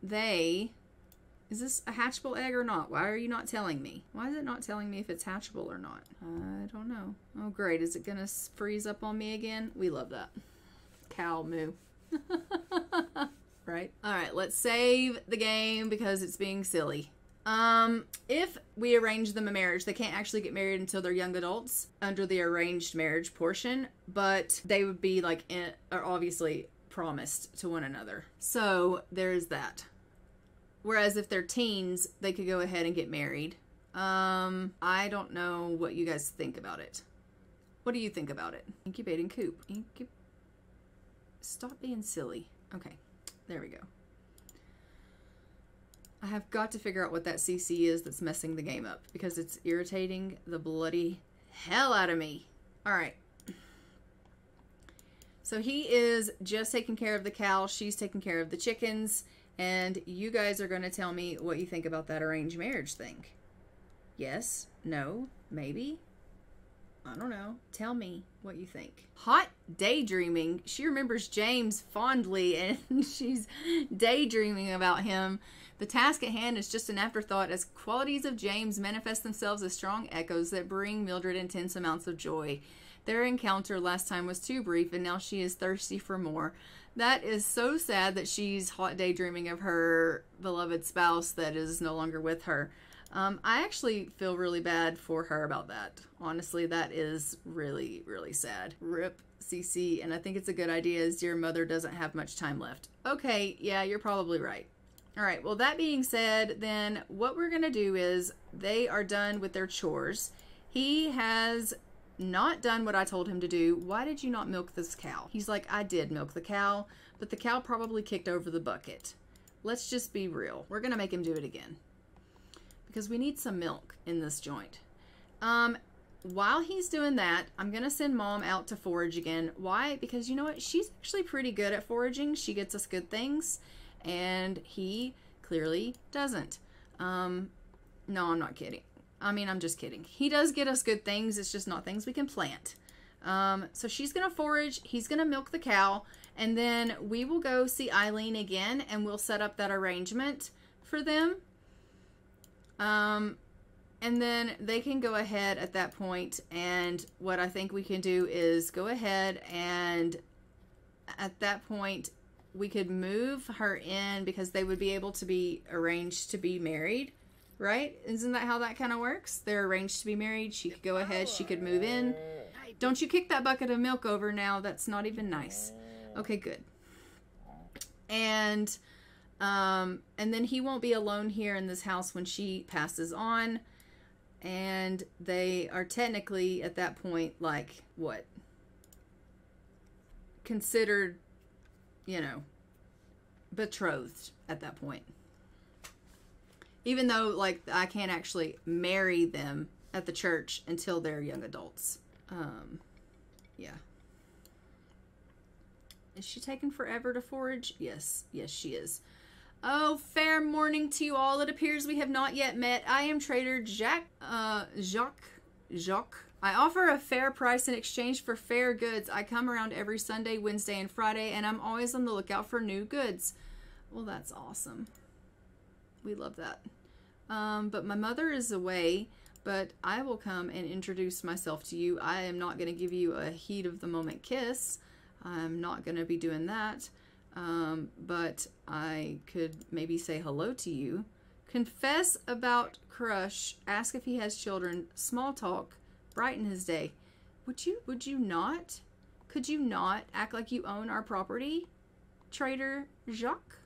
S1: is this a hatchable egg or not? Why are you not telling me? Why is it not telling me if it's hatchable or not? I don't know. Oh, great. Is it going to freeze up on me again? We love that. Cow moo. Right? All right, let's save the game because it's being silly. If we arrange them a marriage, they can't actually get married until they're young adults under the arranged marriage portion, but they would be like, are obviously promised to one another. So there's that. Whereas if they're teens, they could go ahead and get married. I don't know what you guys think about it. What do you think about it? Incubating coop. Stop being silly. Okay, there we go. I have got to figure out what that CC is that's messing the game up because it's irritating the bloody hell out of me. All right. So he is just taking care of the cow. She's taking care of the chickens. And you guys are going to tell me what you think about that arranged marriage thing. Yes? No? Maybe? I don't know. Tell me what you think. Hot daydreaming. She remembers James fondly and she's daydreaming about him. The task at hand is just an afterthought as qualities of James manifest themselves as strong echoes that bring Mildred intense amounts of joy. Their encounter last time was too brief and now she is thirsty for more. That is so sad that she's hot daydreaming of her beloved spouse that is no longer with her. I actually feel really bad for her about that. Honestly, that is really, really sad. Rip CC, and I think it's a good idea as dear mother doesn't have much time left. Okay, yeah, you're probably right. All right, well, that being said, then what we're going to do is they are done with their chores. He has not done what I told him to do. Why did you not milk this cow? He's like, I did milk the cow, but the cow probably kicked over the bucket. Let's just be real. We're going to make him do it again because we need some milk in this joint. While he's doing that, I'm going to send Mom out to forage again. Why? Because you know what? She's actually pretty good at foraging. She gets us good things, and he clearly doesn't. No, I'm not kidding. I mean, I'm just kidding. He does get us good things. It's just not things we can plant. So she's going to forage. He's going to milk the cow. And then we will go see Aileen again, and we'll set up that arrangement for them. And then they can go ahead at that point, and what I think we can do is go ahead and at that point we could move her in because they would be able to be arranged to be married, right? Isn't that how that kind of works? They're arranged to be married. She could go ahead. She could move in. Don't you kick that bucket of milk over now. That's not even nice. Okay, good. And then he won't be alone here in this house when she passes on. And they are technically at that point, like, what? Considered, you know, betrothed at that point. Even though, like, I can't actually marry them at the church until they're young adults. Yeah. Is she taking forever to forage? Yes. Yes, she is. Oh, fair morning to you all. It appears we have not yet met. I am Trader Jacques. I offer a fair price in exchange for fair goods. I come around every Sunday, Wednesday, and Friday, and I'm always on the lookout for new goods. Well, that's awesome. We love that. But my mother is away, but I will come and introduce myself to you. I am not going to give you a heat of the moment kiss. I'm not going to be doing that. But I could maybe say hello to you. Confess about crush. Ask if he has children. Small talk. Brighten his day. Would you not? Could you not act like you own our property, Trader Jacques?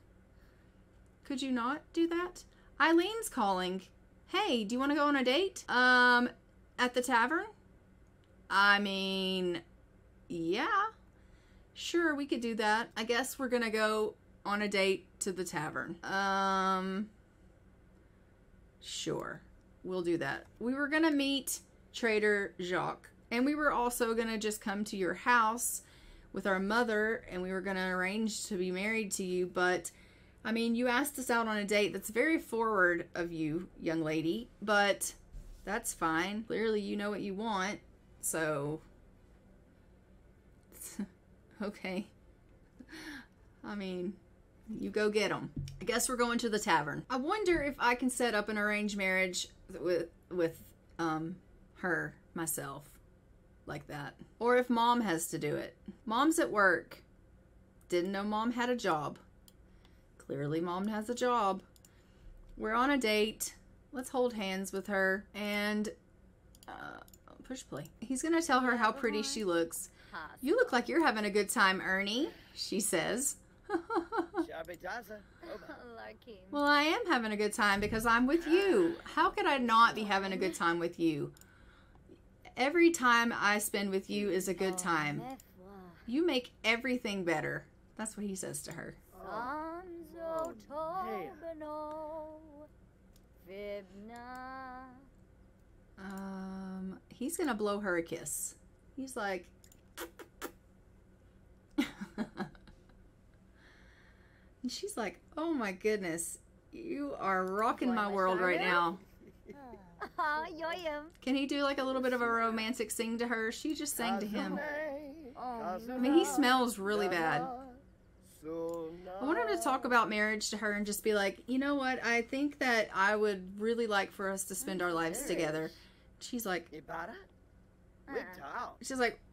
S1: Could you not do that? Eileen's calling. Hey, do you want to go on a date? At the tavern? I mean, yeah. Sure, we could do that. I guess we're gonna go on a date to the tavern. Sure. We'll do that. We were gonna meet Trader Jacques, and we were also gonna just come to your house with our mother, and we were gonna arrange to be married to you, but, I mean, you asked us out on a date. That's very forward of you, young lady, but that's fine. Clearly you know what you want, so... Okay. I mean, you go get them. I guess we're going to the tavern. I wonder if I can set up an arranged marriage with her myself like that. Or if Mom has to do it. Mom's at work. Didn't know Mom had a job. Clearly Mom has a job. We're on a date. Let's hold hands with her and push play. He's gonna tell her how pretty she looks. You look like you're having a good time, Ernie, she says. Well, I am having a good time because I'm with you. How could I not be having a good time with you? Every time I spend with you is a good time. You make everything better. That's what he says to her. He's gonna blow her a kiss. He's like, and she's like, oh my goodness, you are rocking my world right now. Can he do like a little bit of a romantic sing to her? She just sang to him. I mean, he smells really bad. I want him to talk about marriage to her and just be like, you know what, I think that I would really like for us to spend our lives together. She's like,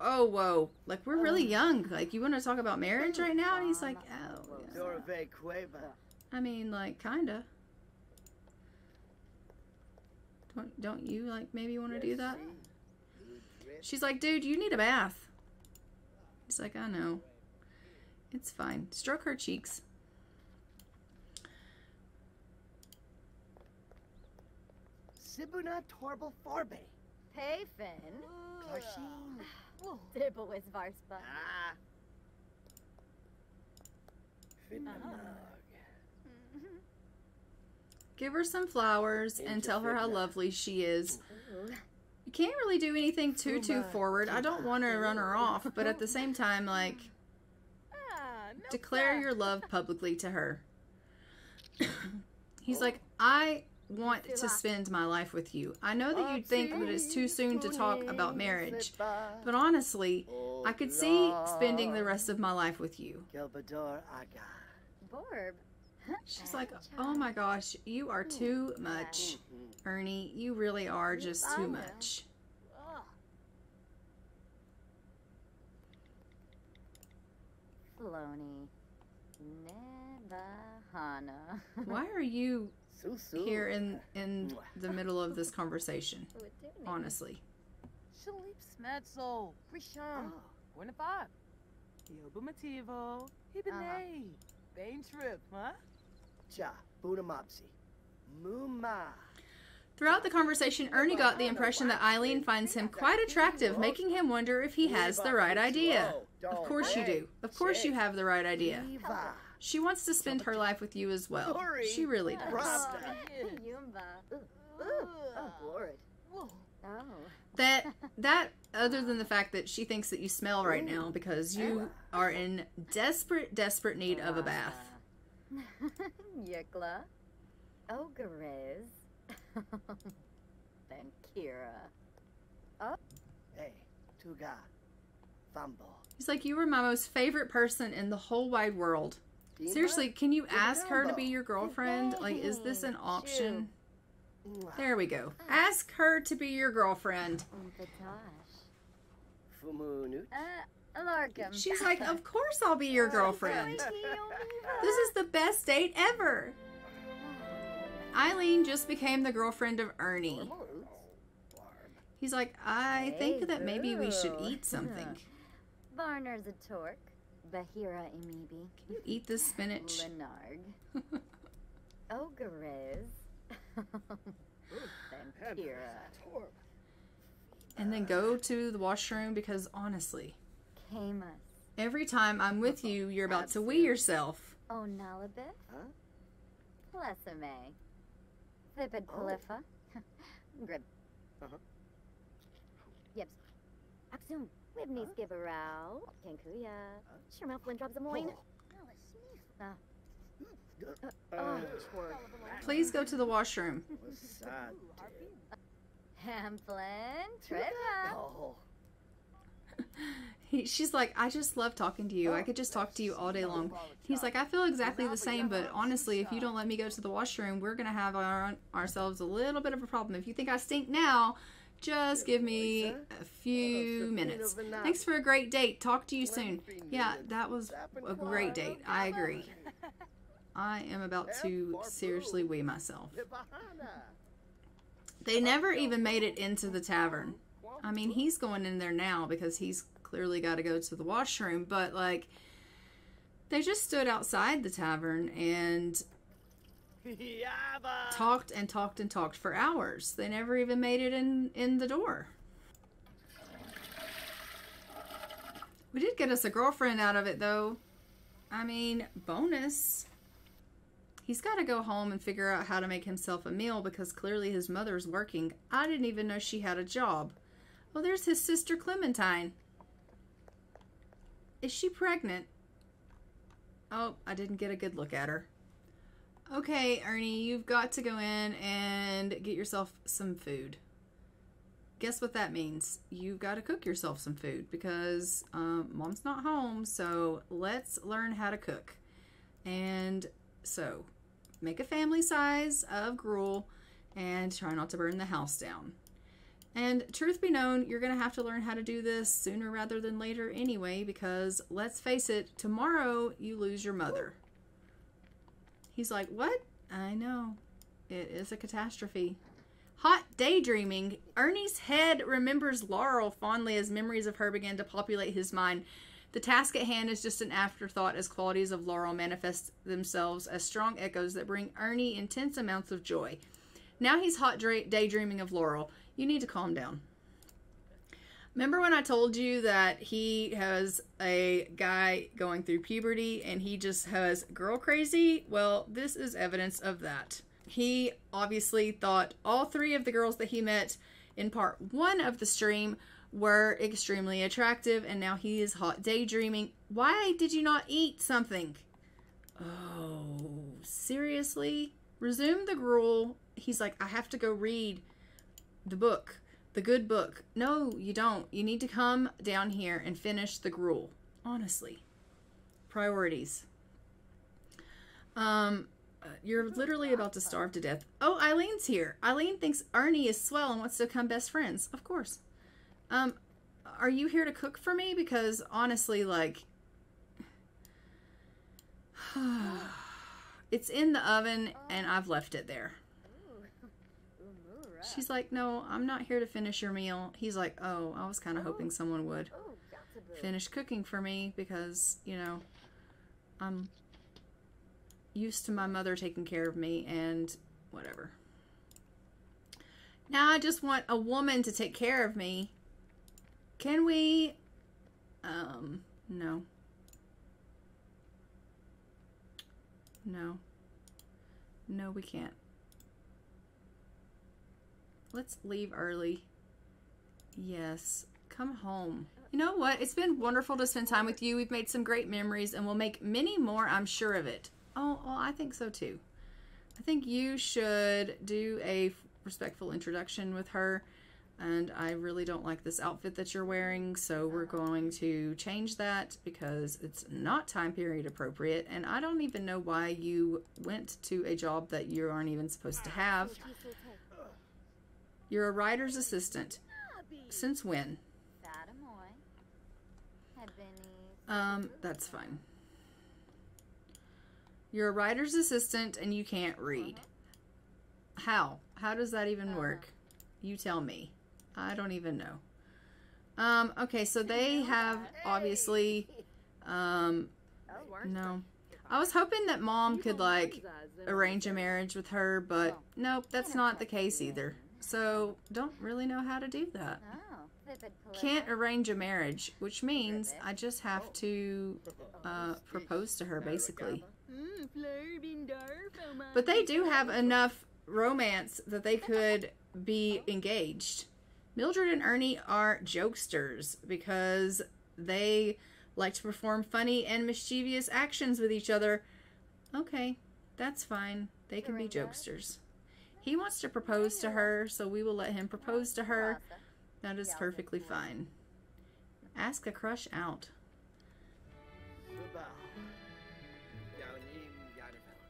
S1: oh, whoa, like, we're really young. Like, you want to talk about marriage right now? And he's like, oh, yeah. I mean, like, kinda. Don't you, like, maybe want to do that? She's like, dude, you need a bath. He's like, I know. It's fine. Stroke her cheeks.
S2: Sibuna Torble Forbe.
S3: Payfin.
S2: Klashin.
S3: Dibble is Varspa.
S2: Ah. Finnog.
S1: Give her some flowers and tell her how lovely she is. You can't really do anything too forward. I don't want to run her off, but at the same time, like, declare your love publicly to her. He's like, I want to spend my life with you. I know that you'd think that it's too soon to talk about marriage, but honestly, I could see spending the rest of my life with you.
S3: Borb.
S1: She's like, oh my gosh, you are too much, Ernie. You really are just too much.
S3: Flony. Nebahana.
S1: Why are you here in the middle of this conversation? Honestly.
S4: Shalip Smetzel. Prisham. Winifat. Yobamativo. Hibine. Bain trip, huh?
S2: Cha. Budamopsi. Muma.
S1: Throughout the conversation, Ernie got the impression that Aileen finds him quite attractive, making him wonder if he has the right idea. Of course you do. Of course you have the right idea. She wants to spend her life with you as well. She really does. That, other than the fact that she thinks that you smell right now because you are in desperate need of a bath.
S3: Yikla. Ogres. Then Kira. Oh.
S2: Hey, Tuga. Fambo.
S1: He's like, you were my most favorite person in the whole wide world. Seriously, can you ask her to be your girlfriend? Like, is this an option? There we go. Ask her to be your girlfriend. She's like, of course I'll be your girlfriend. This is the best date ever. Aileen just became the girlfriend of Ernie. He's like, I think that maybe we should eat something.
S3: Varner's a torque. Bahira imibi.
S1: Can you eat this spinach?
S3: Lenarg. Ogres. Then Kira.
S1: And then go to the washroom because honestly,
S3: Camus.
S1: every time I'm with you, you're about to wee yourself.
S3: Oh, Nalabith? Plessame. Vipid Polypha. Grib. Yips. Axum. Wibney's give a row. Kankuya. Shermouth Windrop Zamoyne.
S1: Please go to the washroom.
S3: Hamplin. Trivia.
S1: She's like, I just love talking to you. I could just talk to you all day long. He's like, I feel exactly the same, but honestly, if you don't let me go to the washroom, we're going to have ourselves a little bit of a problem. If you think I stink now, just give me a few minutes. Thanks for a great date. Talk to you soon. Yeah, that was a great date. I agree. I am about to seriously wee myself. They never even made it into the tavern. I mean, he's going in there now because he's clearly got to go to the washroom, but like, they just stood outside the tavern and talked and talked and talked for hours. They never even made it in the door. We did get us a girlfriend out of it, though. I mean, bonus. He's got to go home and figure out how to make himself a meal because clearly his mother's working. I didn't even know she had a job. Well, there's his sister Clementine. Is she pregnant? Oh, I didn't get a good look at her. Okay, Ernie, you've got to go in and get yourself some food. Guess what that means? You've got to cook yourself some food because Mom's not home, so let's learn how to cook. And so, make a family size of gruel and try not to burn the house down. And truth be known, you're going to have to learn how to do this sooner rather than later anyway, because let's face it, tomorrow you lose your mother. He's like, what? I know. It is a catastrophe. Hot daydreaming. Ernie's head remembers Laurel fondly as memories of her began to populate his mind. The task at hand is just an afterthought as qualities of Laurel manifest themselves as strong echoes that bring Ernie intense amounts of joy. Now he's hot daydreaming of Laurel. You need to calm down. Remember when I told you that he has a guy going through puberty and he just has girl crazy? Well, this is evidence of that. He obviously thought all three of the girls that he met in part 1 of the stream were extremely attractive, and now he is hot daydreaming. Why did you not eat something? Oh, seriously? Resume the gruel. He's like, I have to go read the book. The good book. No, you don't. You need to come down here and finish the gruel. Honestly. Priorities. You're literally about to starve to death. Oh, Eileen's here. Aileen thinks Ernie is swell and wants to become best friends. Of course. Are you here to cook for me? Because honestly, like, it's in the oven and I've left it there. She's like, no, I'm not here to finish your meal. He's like, oh, I was kind of hoping someone would finish cooking for me because, you know, I'm used to my mother taking care of me and whatever. Now I just want a woman to take care of me. Can we? No. No. No, we can't. Let's leave early. Yes. Come home. You know what? It's been wonderful to spend time with you. We've made some great memories and we'll make many more, I'm sure of it. Oh, well, I think so too. I think you should do a respectful introduction with her. And I really don't like this outfit that you're wearing, so we're going to change that because it's not time period appropriate. And I don't even know why you went to a job that you aren't even supposed to have. You're a writer's assistant. Since when? That's fine. You're a writer's assistant and you can't read. How? How does that even work? You tell me. I don't even know. Okay, so they have obviously, no. I was hoping that Mom could, like, arrange a marriage with her, but nope, that's not the case either. So, don't really know how to do that. Can't arrange a marriage, which means I just have to propose to her, basically. But they do have enough romance that they could be engaged. Mildred and Ernie are jokesters because they like to perform funny and mischievous actions with each other. Okay, that's fine. They can be jokesters. He wants to propose to her, so we will let him propose to her. That is perfectly fine. Ask a crush out.
S2: Subao. Yaonim Yadavelk.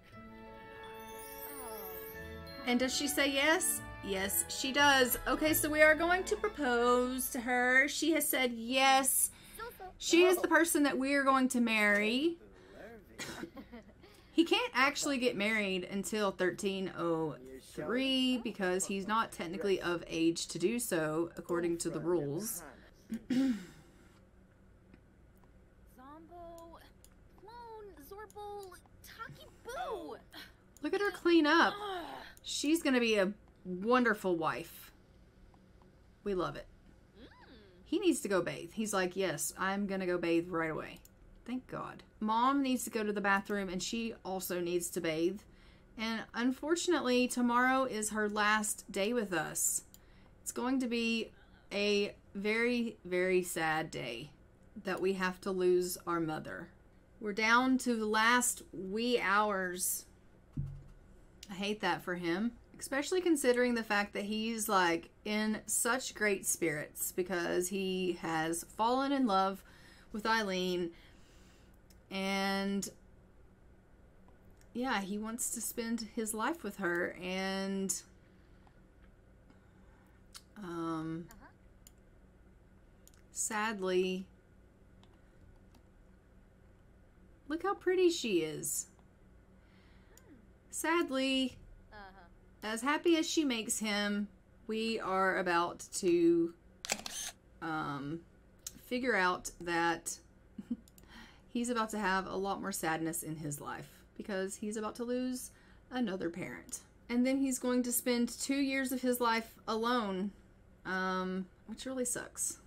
S1: And does she say yes? Yes, she does. Okay, so we are going to propose to her. She has said yes. She is the person that we are going to marry. He can't actually get married until 1303 because he's not technically of age to do so according to the rules.
S5: Zombo, clone, Zorbo, Taki Boo.
S1: Look at her clean up. She's going to be a wonderful wife. We love it. He needs to go bathe. He's like, yes, I'm going to go bathe right away. Thank God. Mom needs to go to the bathroom and she also needs to bathe. And unfortunately, tomorrow is her last day with us. It's going to be a very, very sad day that we have to lose our mother. We're down to the last wee hours. I hate that for him, especially considering the fact that he's like in such great spirits because he has fallen in love with Aileen. And yeah, he wants to spend his life with her. And sadly, look how pretty she is. Sadly, as happy as she makes him, we are about to figure out that he's about to have a lot more sadness in his life because he's about to lose another parent. And then he's going to spend 2 years of his life alone, which really sucks.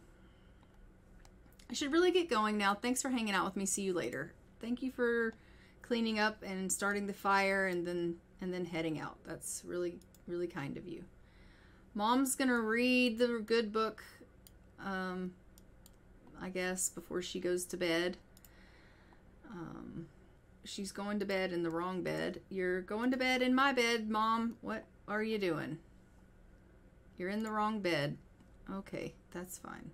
S1: I should really get going now. Thanks for hanging out with me. See you later. Thank you for cleaning up and starting the fire and then heading out. That's really, really kind of you. Mom's gonna read the good book, I guess, before she goes to bed. She's going to bed in the wrong bed. You're going to bed in my bed, Mom. What are you doing? You're in the wrong bed. Okay, that's fine.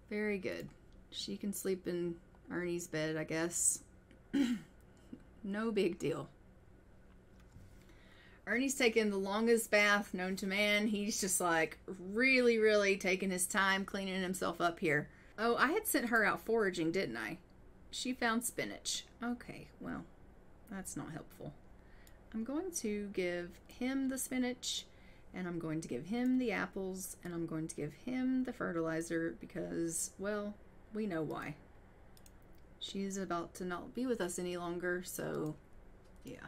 S1: Very good. She can sleep in Ernie's bed, I guess. No big deal. Ernie's taking the longest bath known to man. He's just like really, really taking his time cleaning himself up here. Oh, I had sent her out foraging, didn't I? She found spinach. Okay, well, that's not helpful. I'm going to give him the spinach, and I'm going to give him the apples, and I'm going to give him the fertilizer because, well, we know why. She's about to not be with us any longer, so yeah.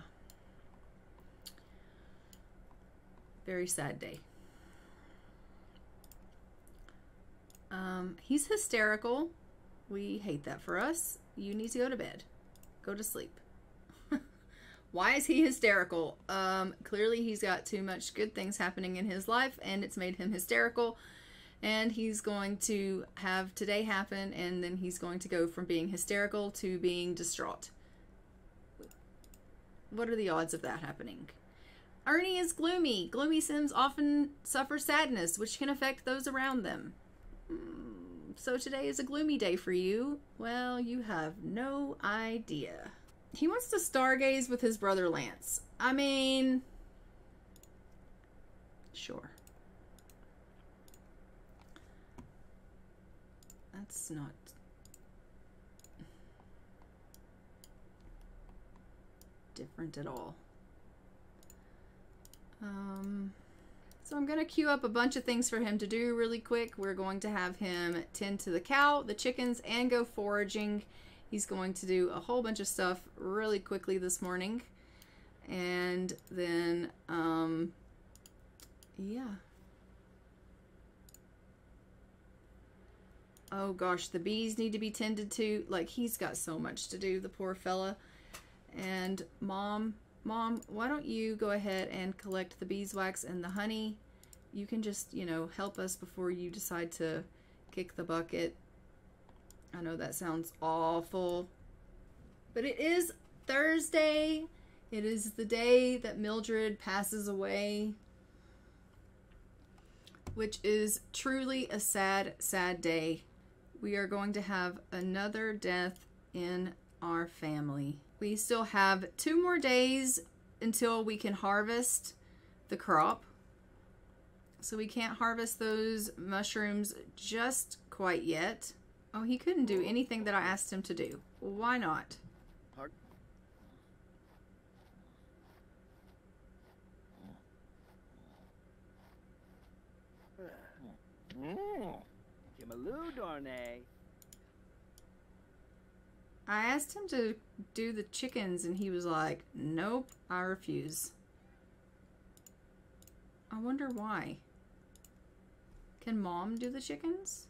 S1: Very sad day. He's hysterical. We hate that for us. You need to go to bed. Go to sleep. Why is he hysterical? Clearly he's got too much good things happening in his life and it's made him hysterical. And he's going to have today happen and then he's going to go from being hysterical to being distraught. What are the odds of that happening? Ernie is gloomy. Gloomy Sims often suffer sadness, which can affect those around them. So today is a gloomy day for you. Well, you have no idea. He wants to stargaze with his brother Lance. I mean, sure. That's not... different at all. So I'm going to queue up a bunch of things for him to do really quick. We're going to have him tend to the cow, the chickens, and go foraging. He's going to do a whole bunch of stuff really quickly this morning. And then, yeah. Oh gosh, the bees need to be tended to. Like, he's got so much to do, the poor fella. And Mom, why don't you go ahead and collect the beeswax and the honey? You can just, you know, help us before you decide to kick the bucket. I know that sounds awful, but it is Thursday. It is the day that Mildred passes away. which is truly a sad, sad day. We are going to have another death in our family. We still have 2 more days until we can harvest the crop. So we can't harvest those mushrooms just quite yet. Oh, he couldn't do anything that I asked him to do. Well, why not?
S2: Kimaloo, Darnay.
S1: I asked him to do the chickens and he was like, nope, I refuse. I wonder why. Can Mom do the chickens?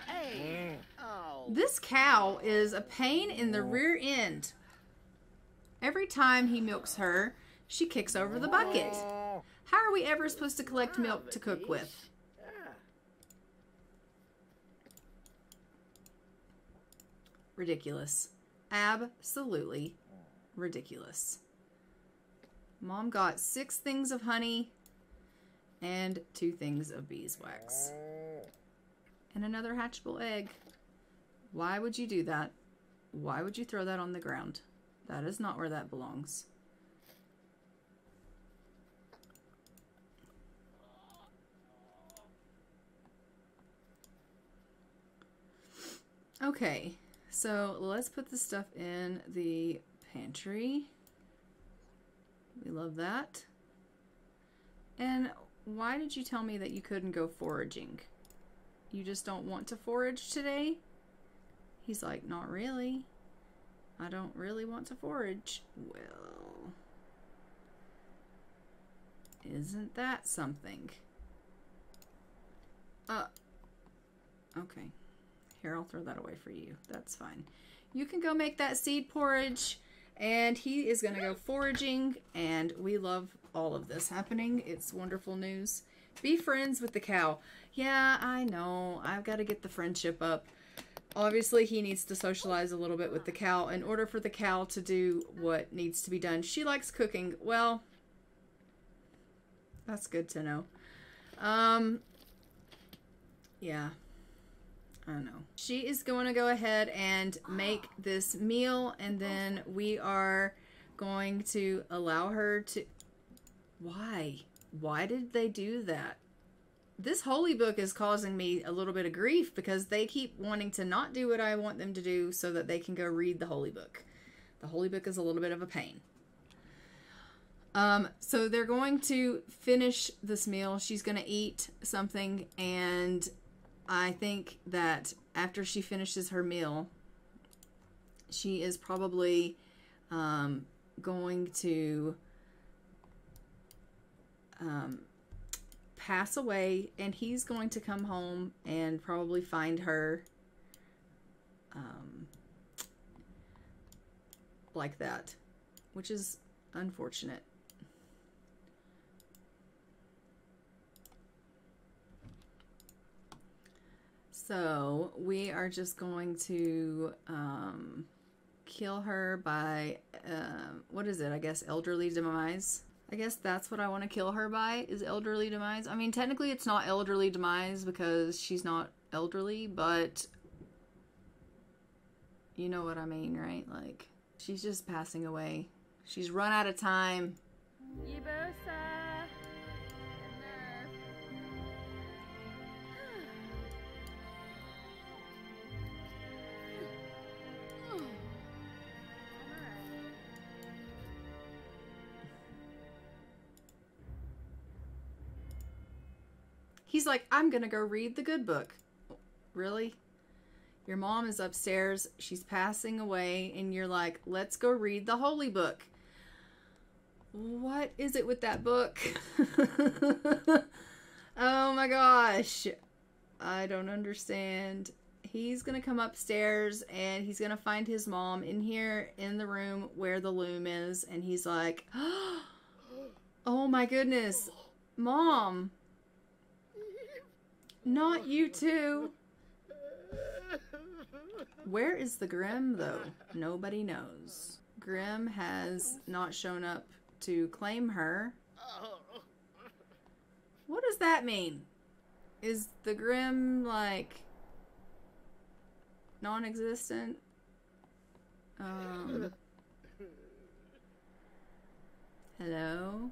S2: Hey! Oh.
S1: This cow is a pain in the rear end. Every time he milks her, she kicks over the bucket. How are we ever supposed to collect milk to cook with? Ridiculous. Absolutely ridiculous. Mom got 6 things of honey and 2 things of beeswax. And another hatchable egg. Why would you do that? Why would you throw that on the ground? That is not where that belongs. Okay, so let's put this stuff in the pantry. We love that. And why did you tell me that you couldn't go foraging? You just don't want to forage today? He's like, not really. I don't really want to forage. Well, isn't that something? Okay. Here, I'll throw that away for you. That's fine. You can go make that seed porridge, and he is going to go foraging, and we love all of this happening. It's wonderful news. Be friends with the cow. Yeah, I know. I've got to get the friendship up. Obviously, he needs to socialize a little bit with the cow in order for the cow to do what needs to be done. She likes cooking. Well, that's good to know. Yeah. I don't know. She is going to go ahead and make this meal, and then we are going to allow her to... Why? Why did they do that? This holy book is causing me a little bit of grief because they keep wanting to not do what I want them to do so that they can go read the holy book. The holy book is a little bit of a pain. So they're going to finish this meal. She's going to eat something, and I think that after she finishes her meal, she is probably going to pass away, and he's going to come home and probably find her like that, which is unfortunate. So we are just going to kill her by, what is it? I guess elderly demise. I guess that's what I want to kill her by, is elderly demise. I mean, technically it's not elderly demise because she's not elderly, but you know what I mean, right? Like, she's just passing away. She's run out of time. He's like, I'm gonna go read the good book. Really? Your mom is upstairs, she's passing away, and you're like, let's go read the holy book. What is it with that book? Oh my gosh. I don't understand. He's gonna come upstairs and he's gonna find his mom in here in the room where the loom is, and he's like, oh my goodness, Mom. Not you too. Where is the Grim, though? Nobody knows. Grim has not shown up to claim her. What does that mean? Is the Grim, like, non-existent? Hello?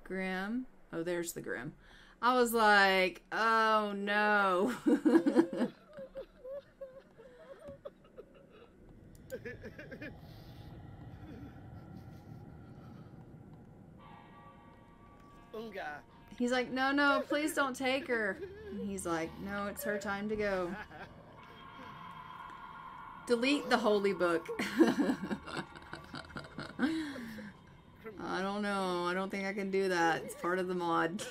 S1: Grim? Oh, there's the Grim. I was like, oh no. He's like, no, please don't take her. And he's like, no, it's her time to go. Delete the holy book. I don't know. I don't think I can do that. It's part of the mod.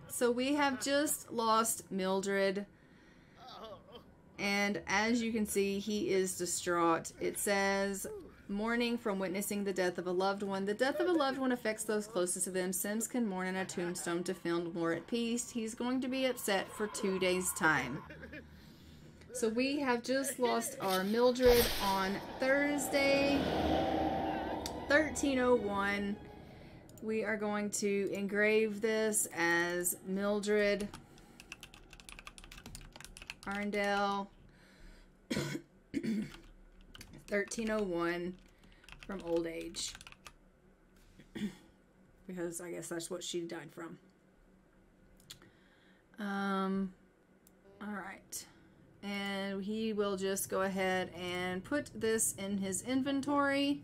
S1: So we have just lost Mildred. And as you can see, he is distraught. It says, mourning from witnessing the death of a loved one. The death of a loved one affects those closest to them. Sims can mourn in a tombstone to feel more at peace. He's going to be upset for 2 days' time. So we have just lost our Mildred on Thursday, 1301. We are going to engrave this as Mildred Arndale 1301 from old age. Because I guess that's what she died from. Alright. And he will just go ahead and put this in his inventory.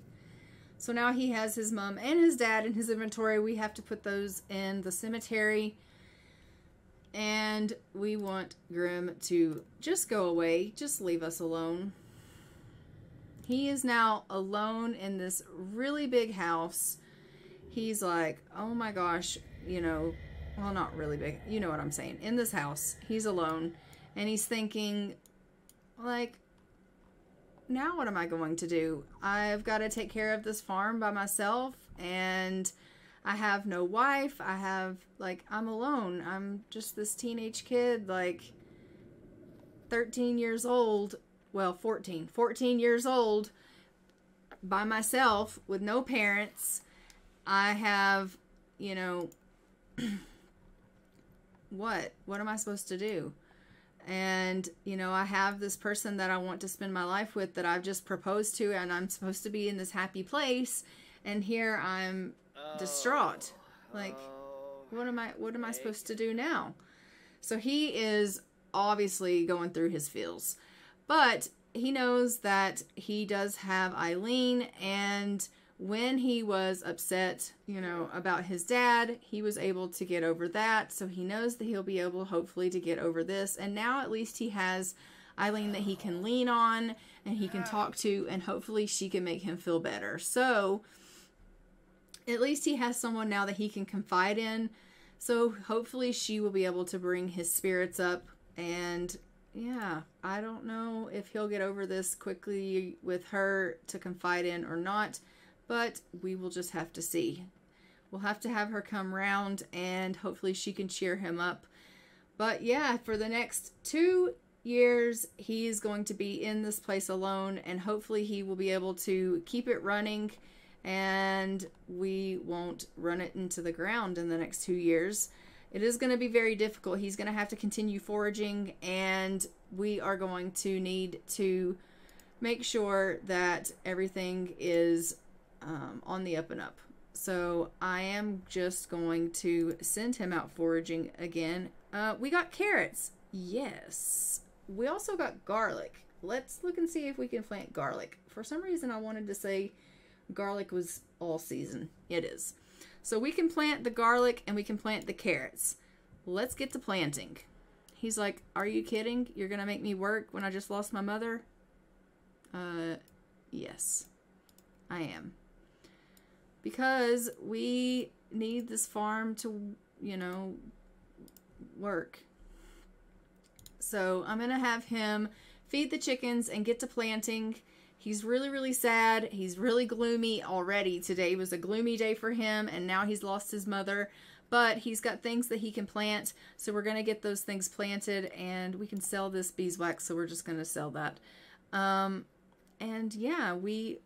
S1: So now he has his mom and his dad in his inventory. We have to put those in the cemetery. And we want Grim to just go away. Just leave us alone. He is now alone in this really big house. He's like, oh my gosh, you know, well, not really big. You know what I'm saying. In this house, he's alone. And he's thinking, like, now what am I going to do? I've got to take care of this farm by myself, and I have no wife. I have, like, I'm alone. I'm just this teenage kid, like, 13 years old. Well, 14 years old by myself with no parents. I have, you know, what am I supposed to do? And, you know, I have this person that I want to spend my life with that I've just proposed to, and I'm supposed to be in this happy place, and here I'm distraught. Like, what am I supposed to do now? So he is obviously going through his feels. But he knows that he does have Aileen, and when he was upset, you know, about his dad, he was able to get over that. So he knows that he'll be able, hopefully, to get over this. And now at least he has Aileen that he can lean on and he can talk to, and hopefully she can make him feel better. So at least he has someone now that he can confide in. So hopefully she will be able to bring his spirits up. And yeah, I don't know if he'll get over this quickly with her to confide in or not. But we will just have to see. We'll have to have her come round, and hopefully she can cheer him up. But yeah, for the next 2 years, he's going to be in this place alone, and hopefully he will be able to keep it running, and we won't run it into the ground in the next 2 years. It is going to be very difficult. He's going to have to continue foraging, and we are going to need to make sure that everything is on the up and up. So I am just going to send him out foraging again. We got carrots. Yes. We also got garlic. Let's look and see if we can plant garlic. For some reason I wanted to say garlic was all season. It is. So we can plant the garlic and we can plant the carrots. Let's get to planting. He's like, are you kidding? You're gonna make me work when I just lost my mother? Yes, I am. Because we need this farm to, you know, work. So I'm going to have him feed the chickens and get to planting. He's really, really sad. He's really gloomy already. Today was a gloomy day for him, and now he's lost his mother. but he's got things that he can plant, so we're going to get those things planted, and we can sell this beeswax, so we're just going to sell that. And yeah, we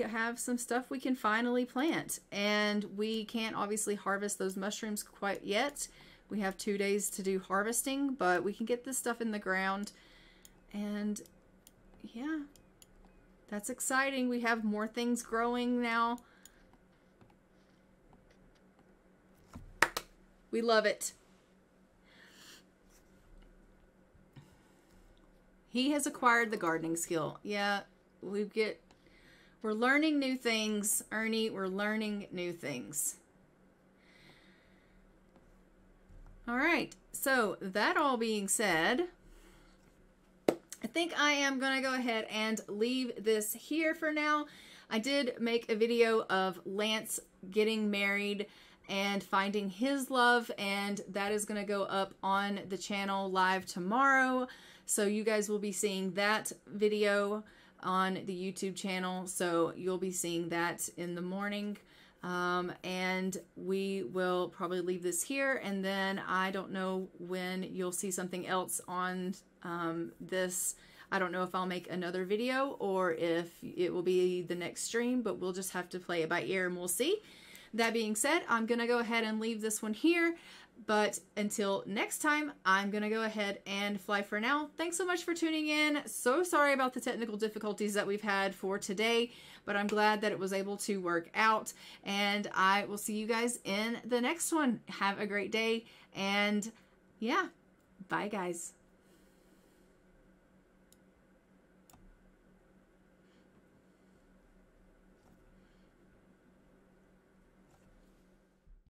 S1: have some stuff we can finally plant, and we can't obviously harvest those mushrooms quite yet. We have 2 days to do harvesting, but we can get this stuff in the ground, and yeah, that's exciting. We have more things growing now. We love it. He has acquired the gardening skill. Yeah, we're learning new things, Ernie. We're learning new things. All right, so that all being said, I think I am going to go ahead and leave this here for now. I did make a video of Lance getting married and finding his love, and that is going to go up on the channel live tomorrow. So you guys will be seeing that video on the YouTube channel. So you'll be seeing that in the morning. And we will probably leave this here, and then I don't know when you'll see something else on this. I don't know if I'll make another video or if it will be the next stream, but we'll just have to play it by ear and we'll see. That being said, I'm going to go ahead and leave this one here. But until next time, I'm going to go ahead and fly for now. Thanks so much for tuning in. So sorry about the technical difficulties that we've had for today, but I'm glad that it was able to work out. And I will see you guys in the next one. Have a great day. And yeah, bye guys.